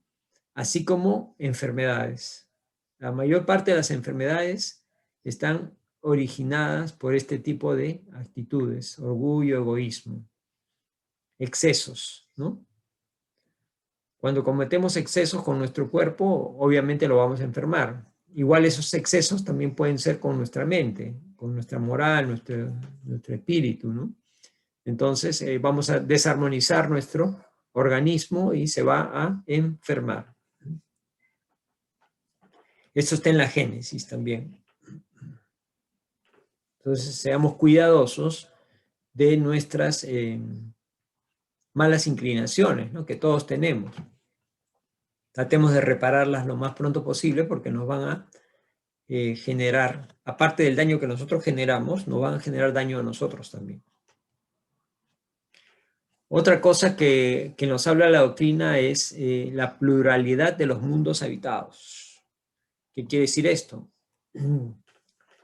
Así como enfermedades. La mayor parte de las enfermedades están originadas por este tipo de actitudes, orgullo, egoísmo, excesos, ¿no? Cuando cometemos excesos con nuestro cuerpo, obviamente lo vamos a enfermar. Igual esos excesos también pueden ser con nuestra mente, con nuestra moral, nuestro espíritu, ¿no? Entonces vamos a desarmonizar nuestro organismo y se va a enfermar. Esto está en la Génesis también. Entonces seamos cuidadosos de nuestras malas inclinaciones, ¿no? Que todos tenemos. Tratemos de repararlas lo más pronto posible porque nos van a generar, aparte del daño que nosotros generamos, nos van a generar daño a nosotros también. Otra cosa que nos habla la doctrina es la pluralidad de los mundos habitados. ¿Qué quiere decir esto?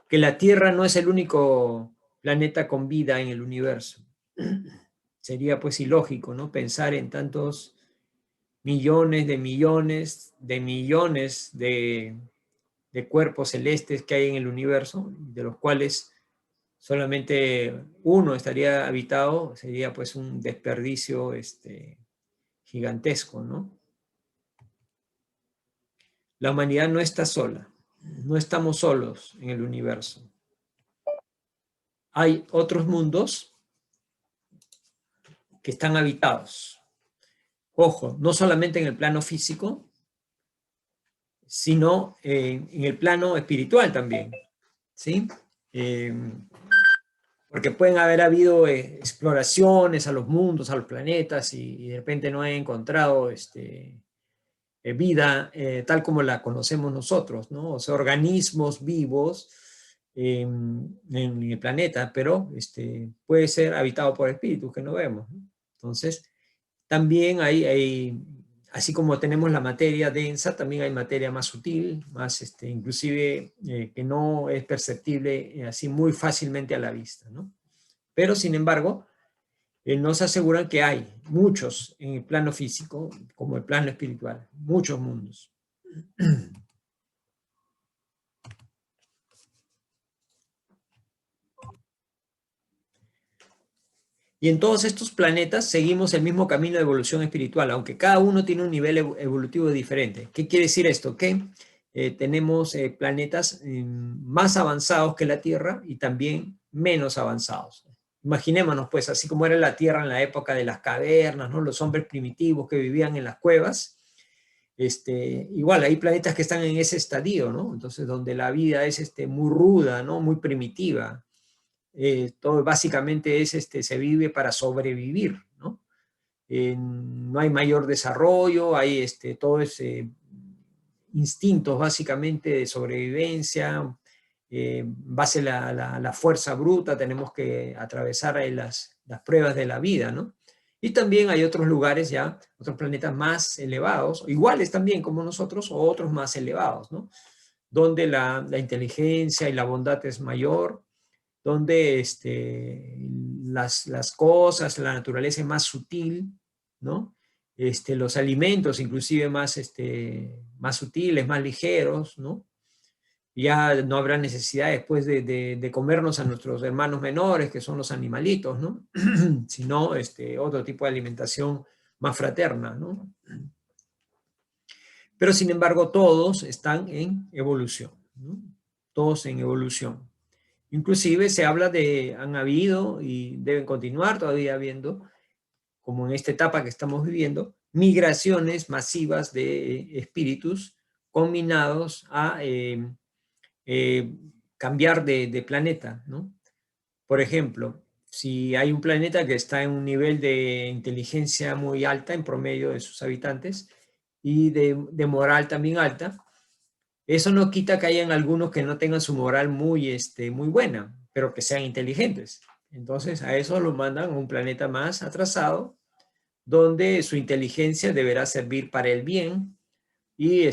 Que la Tierra no es el único planeta con vida en el universo. Sería pues ilógico, ¿no? Pensar en tantos millones de millones de millones de cuerpos celestes que hay en el universo, de los cuales solamente uno estaría habitado, sería pues un desperdicio gigantesco, ¿no? La humanidad no está sola, no estamos solos en el universo. Hay otros mundos que están habitados. Ojo, no solamente en el plano físico, sino en el plano espiritual también, ¿sí? Porque pueden haber habido exploraciones a los mundos, a los planetas, y de repente no han encontrado vida tal como la conocemos nosotros, ¿no? O sea, organismos vivos en el planeta, pero puede ser habitado por espíritus que no vemos, ¿no? Entonces, también hay, así como tenemos la materia densa, también hay materia más sutil, más inclusive que no es perceptible así muy fácilmente a la vista, ¿no? Pero, sin embargo, nos aseguran que hay muchos en el plano físico, como el plano espiritual, muchos mundos. Y en todos estos planetas seguimos el mismo camino de evolución espiritual, aunque cada uno tiene un nivel evolutivo diferente. ¿Qué quiere decir esto? Que tenemos planetas más avanzados que la Tierra y también menos avanzados. Imaginémonos, pues, así como era la Tierra en la época de las cavernas, ¿no? Los hombres primitivos que vivían en las cuevas. Igual, hay planetas que están en ese estadio, ¿no? Entonces, donde la vida es muy ruda, ¿no? Muy primitiva. Todo básicamente se vive para sobrevivir, ¿no? No hay mayor desarrollo, hay todo ese instintos básicamente de sobrevivencia, base la fuerza bruta, tenemos que atravesar ahí las pruebas de la vida, ¿no? Y también hay otros lugares ya, otros planetas más elevados, iguales también como nosotros, o otros más elevados, ¿no? Donde la inteligencia y la bondad es mayor, donde las cosas, la naturaleza es más sutil, ¿no? Los alimentos inclusive más sutiles, más ligeros, ¿no? Ya no habrá necesidad después de comernos a nuestros hermanos menores, que son los animalitos, ¿no? Sino otro tipo de alimentación más fraterna, ¿no? Pero sin embargo todos están en evolución, ¿no? Todos en evolución. Inclusive se habla han habido y deben continuar todavía habiendo, como en esta etapa que estamos viviendo, migraciones masivas de espíritus combinados a cambiar de planeta, ¿no? Por ejemplo, si hay un planeta que está en un nivel de inteligencia muy alta en promedio de sus habitantes y de moral también alta, eso no quita que hayan algunos que no tengan su moral muy buena, pero que sean inteligentes. Entonces a eso lo mandan a un planeta más atrasado, donde su inteligencia deberá servir para el bien y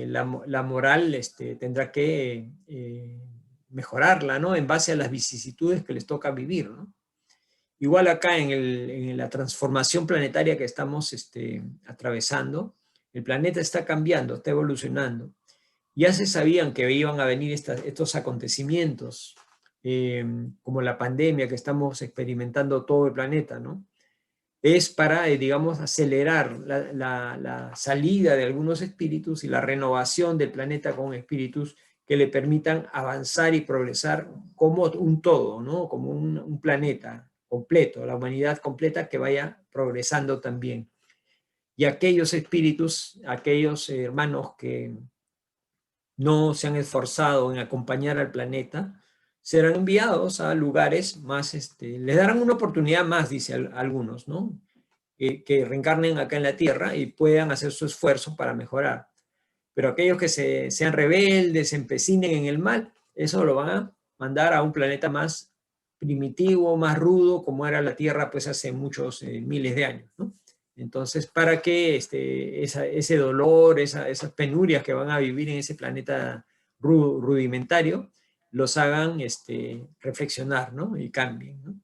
la moral tendrá que mejorarla, ¿no? En base a las vicisitudes que les toca vivir, ¿no? Igual acá en la transformación planetaria que estamos atravesando, el planeta está cambiando, está evolucionando. Ya se sabían que iban a venir estos acontecimientos, como la pandemia que estamos experimentando todo el planeta, ¿no? Es para, digamos, acelerar la salida de algunos espíritus y la renovación del planeta con espíritus que le permitan avanzar y progresar como un todo, ¿no? Como un planeta completo, la humanidad completa que vaya progresando también. Y aquellos espíritus, aquellos hermanos que no se han esforzado en acompañar al planeta, serán enviados a lugares más, les darán una oportunidad más, dice algunos, ¿no? Que reencarnen acá en la Tierra y puedan hacer su esfuerzo para mejorar. Pero aquellos que sean rebeldes, se empecinen en el mal, eso lo van a mandar a un planeta más primitivo, más rudo, como era la Tierra pues hace muchos miles de años, ¿no? Entonces, para que ese dolor, esas penurias que van a vivir en ese planeta rudimentario, los hagan reflexionar, ¿no? Y cambien, ¿no?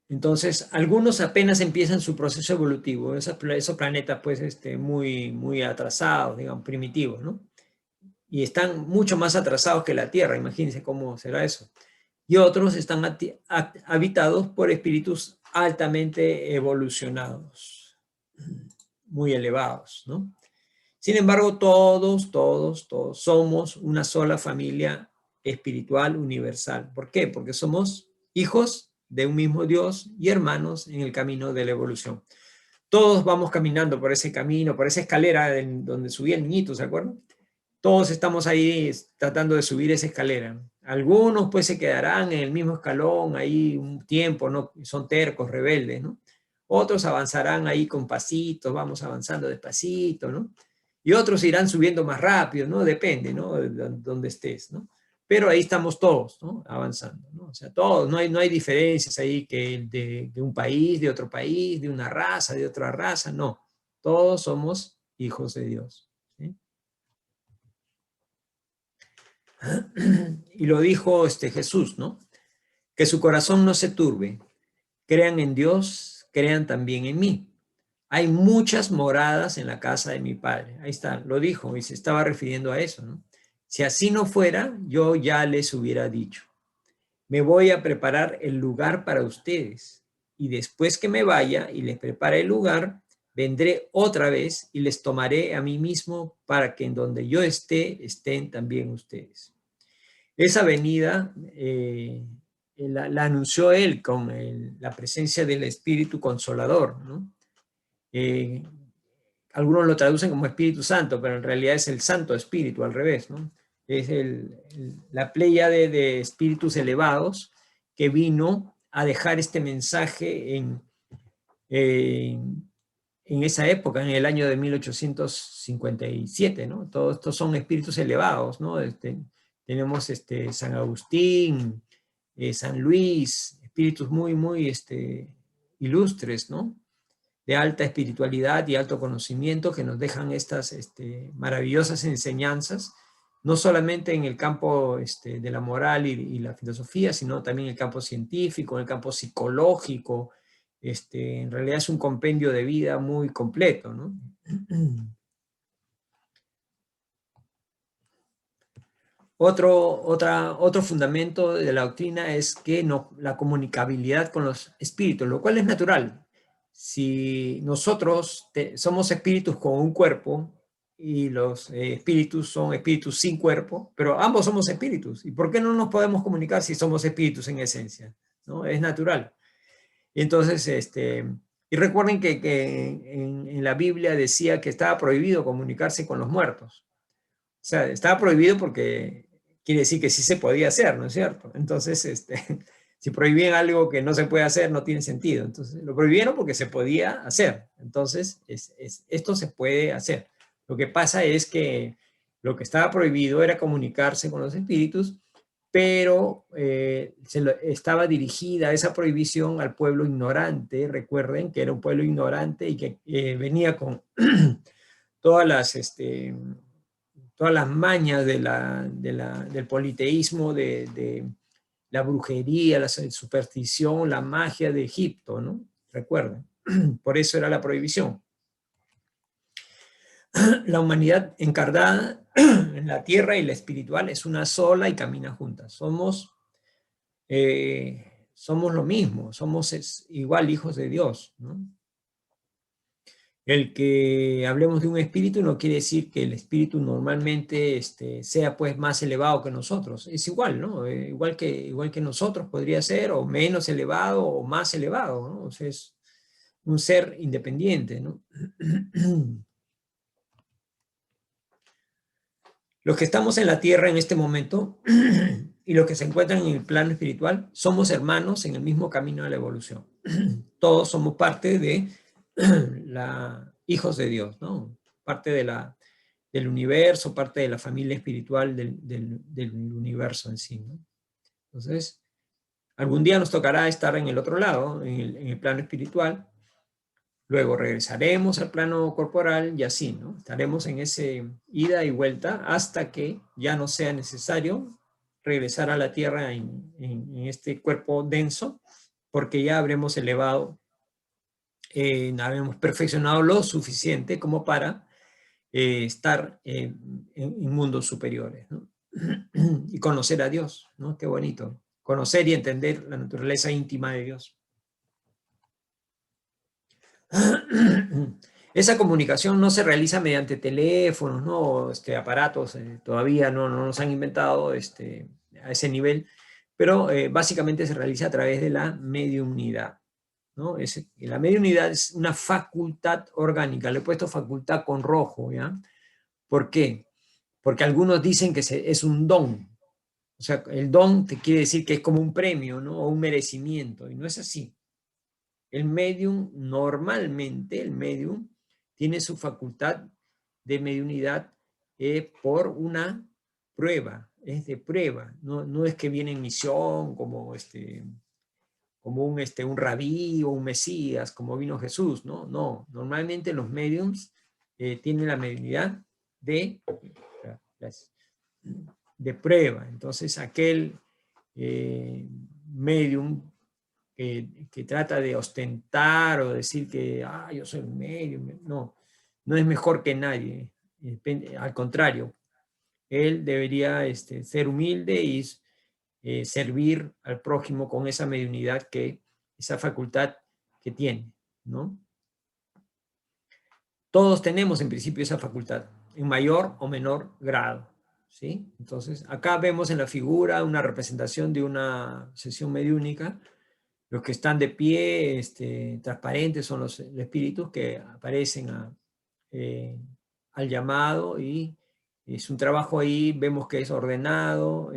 Entonces, algunos apenas empiezan su proceso evolutivo, esos planetas pues muy, muy atrasados, digamos, primitivos, ¿no? Y están mucho más atrasados que la Tierra, imagínense cómo será eso. Y otros están habitados por espíritus altamente evolucionados, muy elevados, ¿no? Sin embargo, todos somos una sola familia espiritual universal. ¿Por qué? Porque somos hijos de un mismo Dios y hermanos en el camino de la evolución. Todos vamos caminando por ese camino, por esa escalera donde subía el niñito, ¿se acuerdan? Todos estamos ahí tratando de subir esa escalera. Algunos pues se quedarán en el mismo escalón ahí un tiempo, ¿no? Son tercos, rebeldes, ¿no? Otros avanzarán ahí con pasitos, vamos avanzando despacito, ¿no? Y otros irán subiendo más rápido, ¿no? Depende, ¿no? De donde estés, ¿no? Pero ahí estamos todos, ¿no? Avanzando, ¿no? O sea, todos, no hay diferencias ahí que de un país, de otro país, de una raza, de otra raza, no. Todos somos hijos de Dios. ¿Sí? Y lo dijo Jesús, ¿no? Que su corazón no se turbe. Crean en Dios, crean también en mí. Hay muchas moradas en la casa de mi Padre. Ahí está, lo dijo y se estaba refiriendo a eso, ¿no? Si así no fuera, yo ya les hubiera dicho. Me voy a preparar el lugar para ustedes. Y después que me vaya y les prepare el lugar, vendré otra vez y les tomaré a mí mismo para que en donde yo esté, estén también ustedes. Esa venida la anunció él con la presencia del Espíritu Consolador, ¿no? Algunos lo traducen como Espíritu Santo, pero en realidad es el Santo Espíritu, al revés, ¿no? Es la pléyade de espíritus elevados que vino a dejar este mensaje en esa época, en el año de 1857, ¿no? Todos estos son espíritus elevados, ¿no? Tenemos San Agustín, San Luis, espíritus muy, muy ilustres, ¿no? De alta espiritualidad y alto conocimiento que nos dejan estas maravillosas enseñanzas, no solamente en el campo de la moral y la filosofía, sino también en el campo científico, en el campo psicológico. En realidad es un compendio de vida muy completo, ¿no? Otro fundamento de la doctrina es que la comunicabilidad con los espíritus, lo cual es natural. Si nosotros somos espíritus con un cuerpo y los espíritus son espíritus sin cuerpo, pero ambos somos espíritus. ¿Y por qué no nos podemos comunicar si somos espíritus en esencia? ¿No? Es natural. Entonces, y recuerden que en la Biblia decía que estaba prohibido comunicarse con los muertos. O sea, estaba prohibido porque quiere decir que sí se podía hacer, ¿no es cierto? Entonces, si prohibían algo que no se puede hacer, no tiene sentido. Entonces, lo prohibieron porque se podía hacer. Entonces, esto se puede hacer. Lo que pasa es que lo que estaba prohibido era comunicarse con los espíritus, pero estaba dirigida esa prohibición al pueblo ignorante. Recuerden que era un pueblo ignorante y que venía con todas las mañas del politeísmo, de la brujería, la superstición, la magia de Egipto, ¿no? Recuerden, por eso era la prohibición. La humanidad encarnada en la tierra y la espiritual es una sola y camina juntas. Somos lo mismo, somos igual hijos de Dios, ¿no? El que hablemos de un espíritu no quiere decir que el espíritu normalmente sea pues más elevado que nosotros. Es igual, ¿no? Igual que nosotros podría ser, o menos elevado o más elevado, ¿no? O sea, es un ser independiente, ¿no? Los que estamos en la tierra en este momento y los que se encuentran en el plano espiritual somos hermanos en el mismo camino de la evolución. Todos somos parte de hijos de Dios, ¿no? Parte del universo, parte de la familia espiritual del universo en sí, ¿no? Entonces, algún día nos tocará estar en el otro lado, en el plano espiritual. Luego regresaremos al plano corporal y así, ¿no? Estaremos en ese ida y vuelta hasta que ya no sea necesario regresar a la Tierra en este cuerpo denso, porque ya habremos elevado, habremos perfeccionado lo suficiente como para estar en mundos superiores, ¿no? Y conocer a Dios, ¿no? Qué bonito. Conocer y entender la naturaleza íntima de Dios. Esa comunicación no se realiza mediante teléfonos, ¿no? Aparatos, todavía no nos han inventado a ese nivel, pero básicamente se realiza a través de la mediunidad, ¿no? La mediunidad es una facultad orgánica, le he puesto facultad con rojo, ¿ya? ¿Por qué? Porque algunos dicen que es un don. O sea, el don te quiere decir que es como un premio, ¿no? O un merecimiento, y no es así. El medium, normalmente, el medium tiene su facultad de mediunidad por una prueba, es de prueba, no es que viene en misión como, un rabí o un mesías, como vino Jesús, no, normalmente los mediums tienen la mediunidad de prueba. Entonces aquel medium que trata de ostentar o decir que yo soy un medium, no es mejor que nadie, al contrario, él debería ser humilde y servir al prójimo con esa mediunidad, esa facultad que tiene, ¿no? Todos tenemos en principio esa facultad, en mayor o menor grado, ¿sí? Entonces, acá vemos en la figura una representación de una sesión mediúnica. Los que están de pie, transparentes, son los espíritus que aparecen al llamado, y es un trabajo ahí, vemos que es ordenado,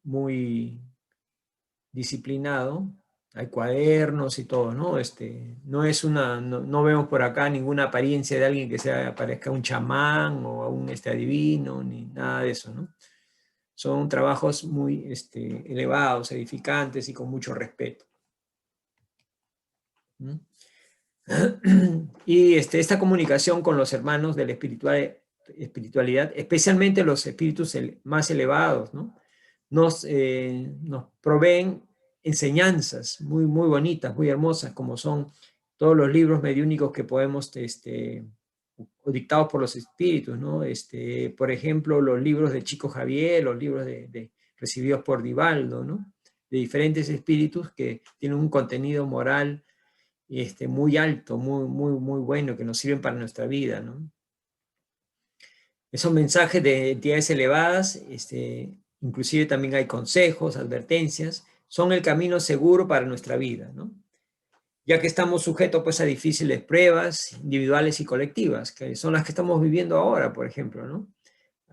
muy disciplinado. Hay cuadernos y todo, ¿no? No vemos por acá ninguna apariencia de alguien que parezca un chamán o un adivino, ni nada de eso, ¿no? Son trabajos muy elevados, edificantes y con mucho respeto. Y esta comunicación con los hermanos de la espiritualidad, especialmente los espíritus más elevados, ¿no? Nos proveen enseñanzas muy, muy bonitas, muy hermosas, como son todos los libros mediúnicos que podemos, o dictados por los espíritus, ¿no? Por ejemplo, los libros de Chico Javier, los libros recibidos por Divaldo, ¿no? De diferentes espíritus que tienen un contenido moral muy alto, muy, muy, muy bueno, que nos sirven para nuestra vida, ¿no? Esos mensajes de entidades elevadas, inclusive también hay consejos, advertencias, son el camino seguro para nuestra vida, ¿no? Ya que estamos sujetos pues a difíciles pruebas individuales y colectivas, que son las que estamos viviendo ahora, por ejemplo, ¿no?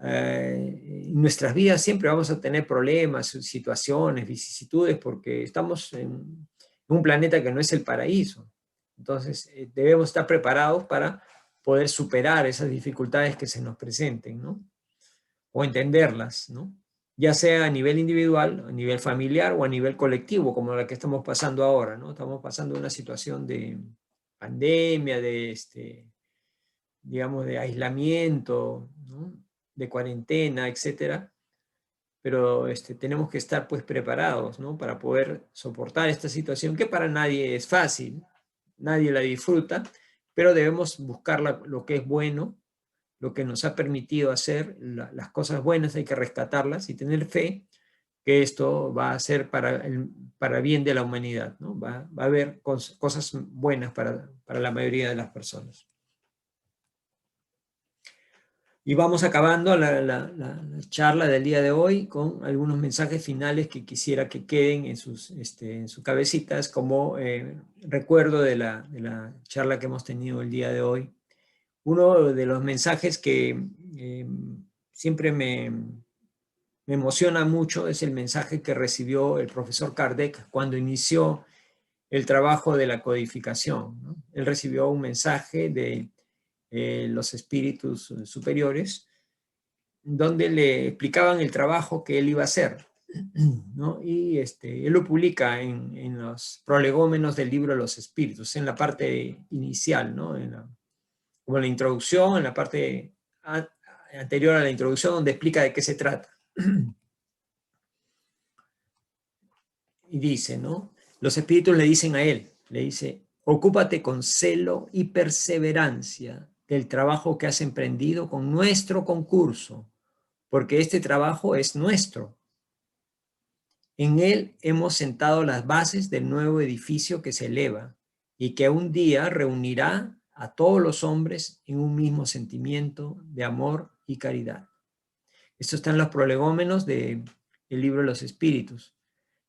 En nuestras vidas siempre vamos a tener problemas, situaciones, vicisitudes, porque estamos en un planeta que no es el paraíso. Entonces debemos estar preparados para poder superar esas dificultades que se nos presenten, ¿no? O entenderlas, ¿no? Ya sea a nivel individual, a nivel familiar o a nivel colectivo, como la que estamos pasando ahora, ¿no? Estamos pasando una situación de pandemia, digamos, de aislamiento, ¿no? De cuarentena, etcétera. Pero tenemos que estar pues preparados, ¿no? Para poder soportar esta situación, que para nadie es fácil, nadie la disfruta, pero debemos buscar lo que es bueno, lo que nos ha permitido hacer, las cosas buenas hay que rescatarlas y tener fe que esto va a ser para bien de la humanidad, ¿no? Va a haber cosas buenas para la mayoría de las personas. Y vamos acabando la charla del día de hoy con algunos mensajes finales que quisiera que queden en sus cabecitas como recuerdo de la charla que hemos tenido el día de hoy. Uno de los mensajes que siempre me emociona mucho es el mensaje que recibió el profesor Kardec cuando inició el trabajo de la codificación, ¿no? Él recibió un mensaje de los espíritus superiores, donde le explicaban el trabajo que él iba a hacer, ¿no? Y él lo publica en los prolegómenos del libro de los espíritus, en la parte inicial, ¿no? Como la introducción, en la parte anterior a la introducción, donde explica de qué se trata. Y dice, ¿no? Los espíritus le dicen a él, le dice, ocúpate con celo y perseverancia del trabajo que has emprendido con nuestro concurso, porque este trabajo es nuestro. En él hemos sentado las bases del nuevo edificio que se eleva y que un día reunirá a todos los hombres en un mismo sentimiento de amor y caridad. Esto está en los prolegómenos del libro de los espíritus.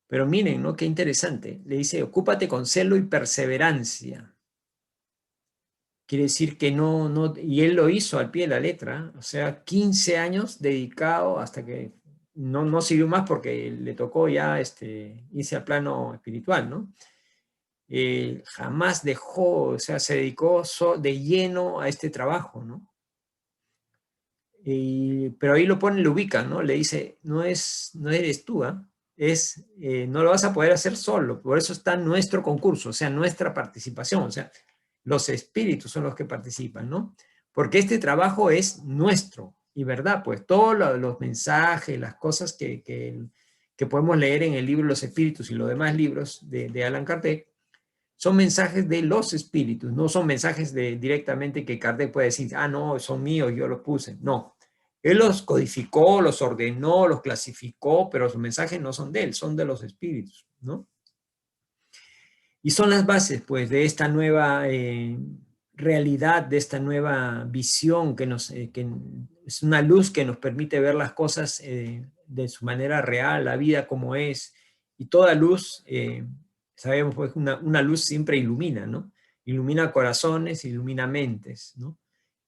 Pero miren, ¿no? Qué interesante. Le dice, ocúpate con celo y perseverancia. Quiere decir que no, y él lo hizo al pie de la letra, o sea, 15 años dedicado hasta que no sirvió más porque le tocó ya irse al plano espiritual, ¿no? Jamás dejó, o sea, se dedicó de lleno a este trabajo, ¿no? Pero ahí lo ubica, ¿no? Le dice, no eres tú, ¿eh? No lo vas a poder hacer solo, por eso está nuestro concurso, o sea, nuestra participación, o sea, los espíritus son los que participan, ¿no? Porque este trabajo es nuestro, y verdad, pues todos los mensajes, las cosas que podemos leer en el libro de los espíritus y los demás libros de Allan Kardec, son mensajes de los espíritus, no son mensajes directamente que Kardec puede decir, ah, no, son míos, yo los puse, no. Él los codificó, los ordenó, los clasificó, pero los mensajes no son de él, son de los espíritus, ¿no? Y son las bases, pues, de esta nueva realidad, de esta nueva visión que es una luz que nos permite ver las cosas de su manera real, la vida como es. Y toda luz, sabemos, pues, una luz siempre ilumina, ¿no? Ilumina corazones, ilumina mentes, ¿no?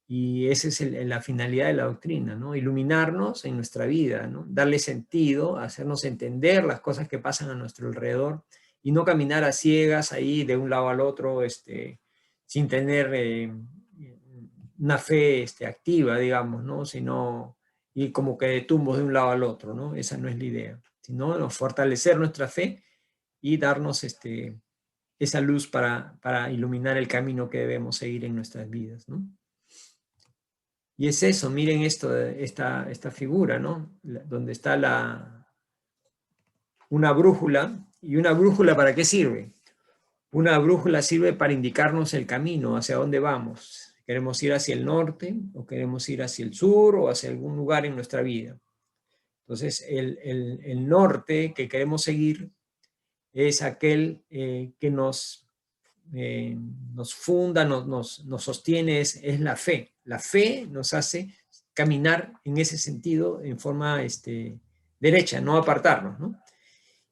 Y esa es la finalidad de la doctrina, ¿no? Iluminarnos en nuestra vida, ¿no? Darle sentido, hacernos entender las cosas que pasan a nuestro alrededor y no caminar a ciegas ahí de un lado al otro, sin tener una fe activa, digamos, ¿no? Sino ir como que de tumbos de un lado al otro, ¿no? Esa no es la idea, sino fortalecer nuestra fe y darnos esa luz para iluminar el camino que debemos seguir en nuestras vidas, ¿no? Y es eso, miren esta figura, ¿no? Donde está una brújula. ¿Y una brújula para qué sirve? Una brújula sirve para indicarnos el camino, hacia dónde vamos. ¿Queremos ir hacia el norte o queremos ir hacia el sur o hacia algún lugar en nuestra vida? Entonces, el norte que queremos seguir es aquel que nos funda, nos sostiene, es la fe. La fe nos hace caminar en ese sentido en forma derecha, no apartarnos, ¿no?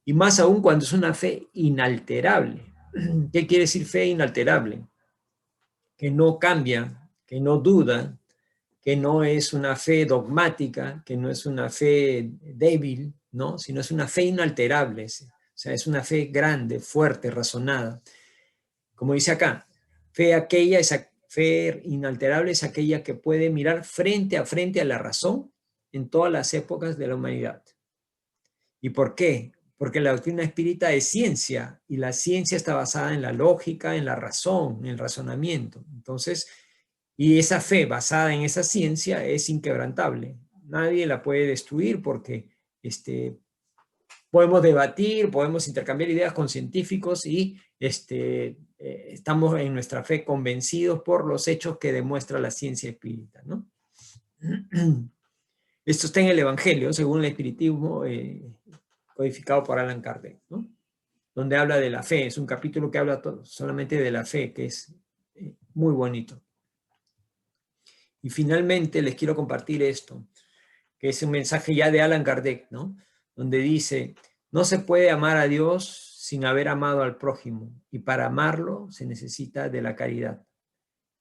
Y más aún cuando es una fe inalterable. ¿Qué quiere decir fe inalterable? Que no cambia, que no duda, que no es una fe dogmática, que no es una fe débil, ¿no? Sino es una fe inalterable. O sea, es una fe grande, fuerte, razonada. Como dice acá, fe inalterable es aquella que puede mirar frente a la razón en todas las épocas de la humanidad. ¿Y por qué? Porque la doctrina espírita es ciencia y la ciencia está basada en la lógica, en la razón, en el razonamiento. Entonces, y esa fe basada en esa ciencia es inquebrantable. Nadie la puede destruir porque podemos debatir, podemos intercambiar ideas con científicos y estamos en nuestra fe convencidos por los hechos que demuestra la ciencia espírita, ¿no? Esto está en el Evangelio, según el espiritismo codificado por Allan Kardec, ¿no? Donde habla de la fe. Es un capítulo que habla solamente de la fe, que es muy bonito. Y finalmente les quiero compartir esto, que es un mensaje ya de Allan Kardec, ¿no? Donde dice, no se puede amar a Dios sin haber amado al prójimo, y para amarlo se necesita de la caridad.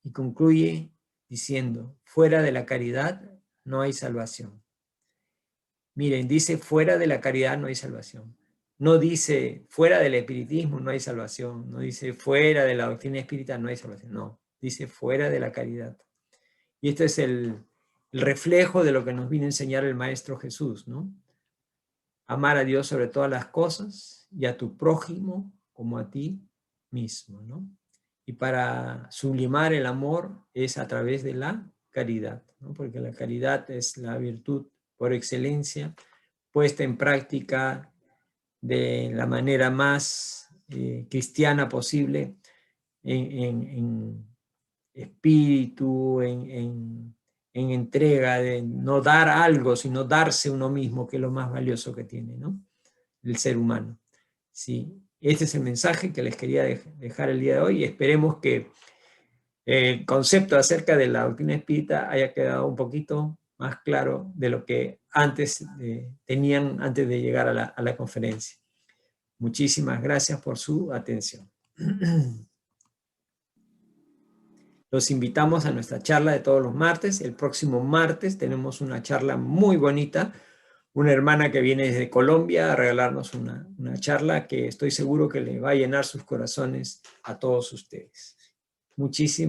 Y concluye diciendo, fuera de la caridad no hay salvación. Miren, dice, fuera de la caridad no hay salvación. no dice fuera del espiritismo no hay salvación, no dice fuera de la doctrina espírita no hay salvación, no, dice fuera de la caridad. Y este es el reflejo de lo que nos vino a enseñar el Maestro Jesús, ¿no? Amar a Dios sobre todas las cosas y a tu prójimo como a ti mismo, ¿no? Y para sublimar el amor es a través de la caridad, ¿no? Porque la caridad es la virtud por excelencia puesta en práctica de la manera más cristiana posible en espíritu, en entrega, de no dar algo, sino darse uno mismo, que es lo más valioso que tiene, ¿no? El ser humano. Sí, este es el mensaje que les quería dejar el día de hoy y esperemos que el concepto acerca de la doctrina espírita haya quedado un poquito más claro de lo que antes tenían antes de llegar a la conferencia. Muchísimas gracias por su atención. Los invitamos a nuestra charla de todos los martes. El próximo martes tenemos una charla muy bonita. Una hermana que viene desde Colombia a regalarnos una charla que estoy seguro que le va a llenar sus corazones a todos ustedes. Muchísimas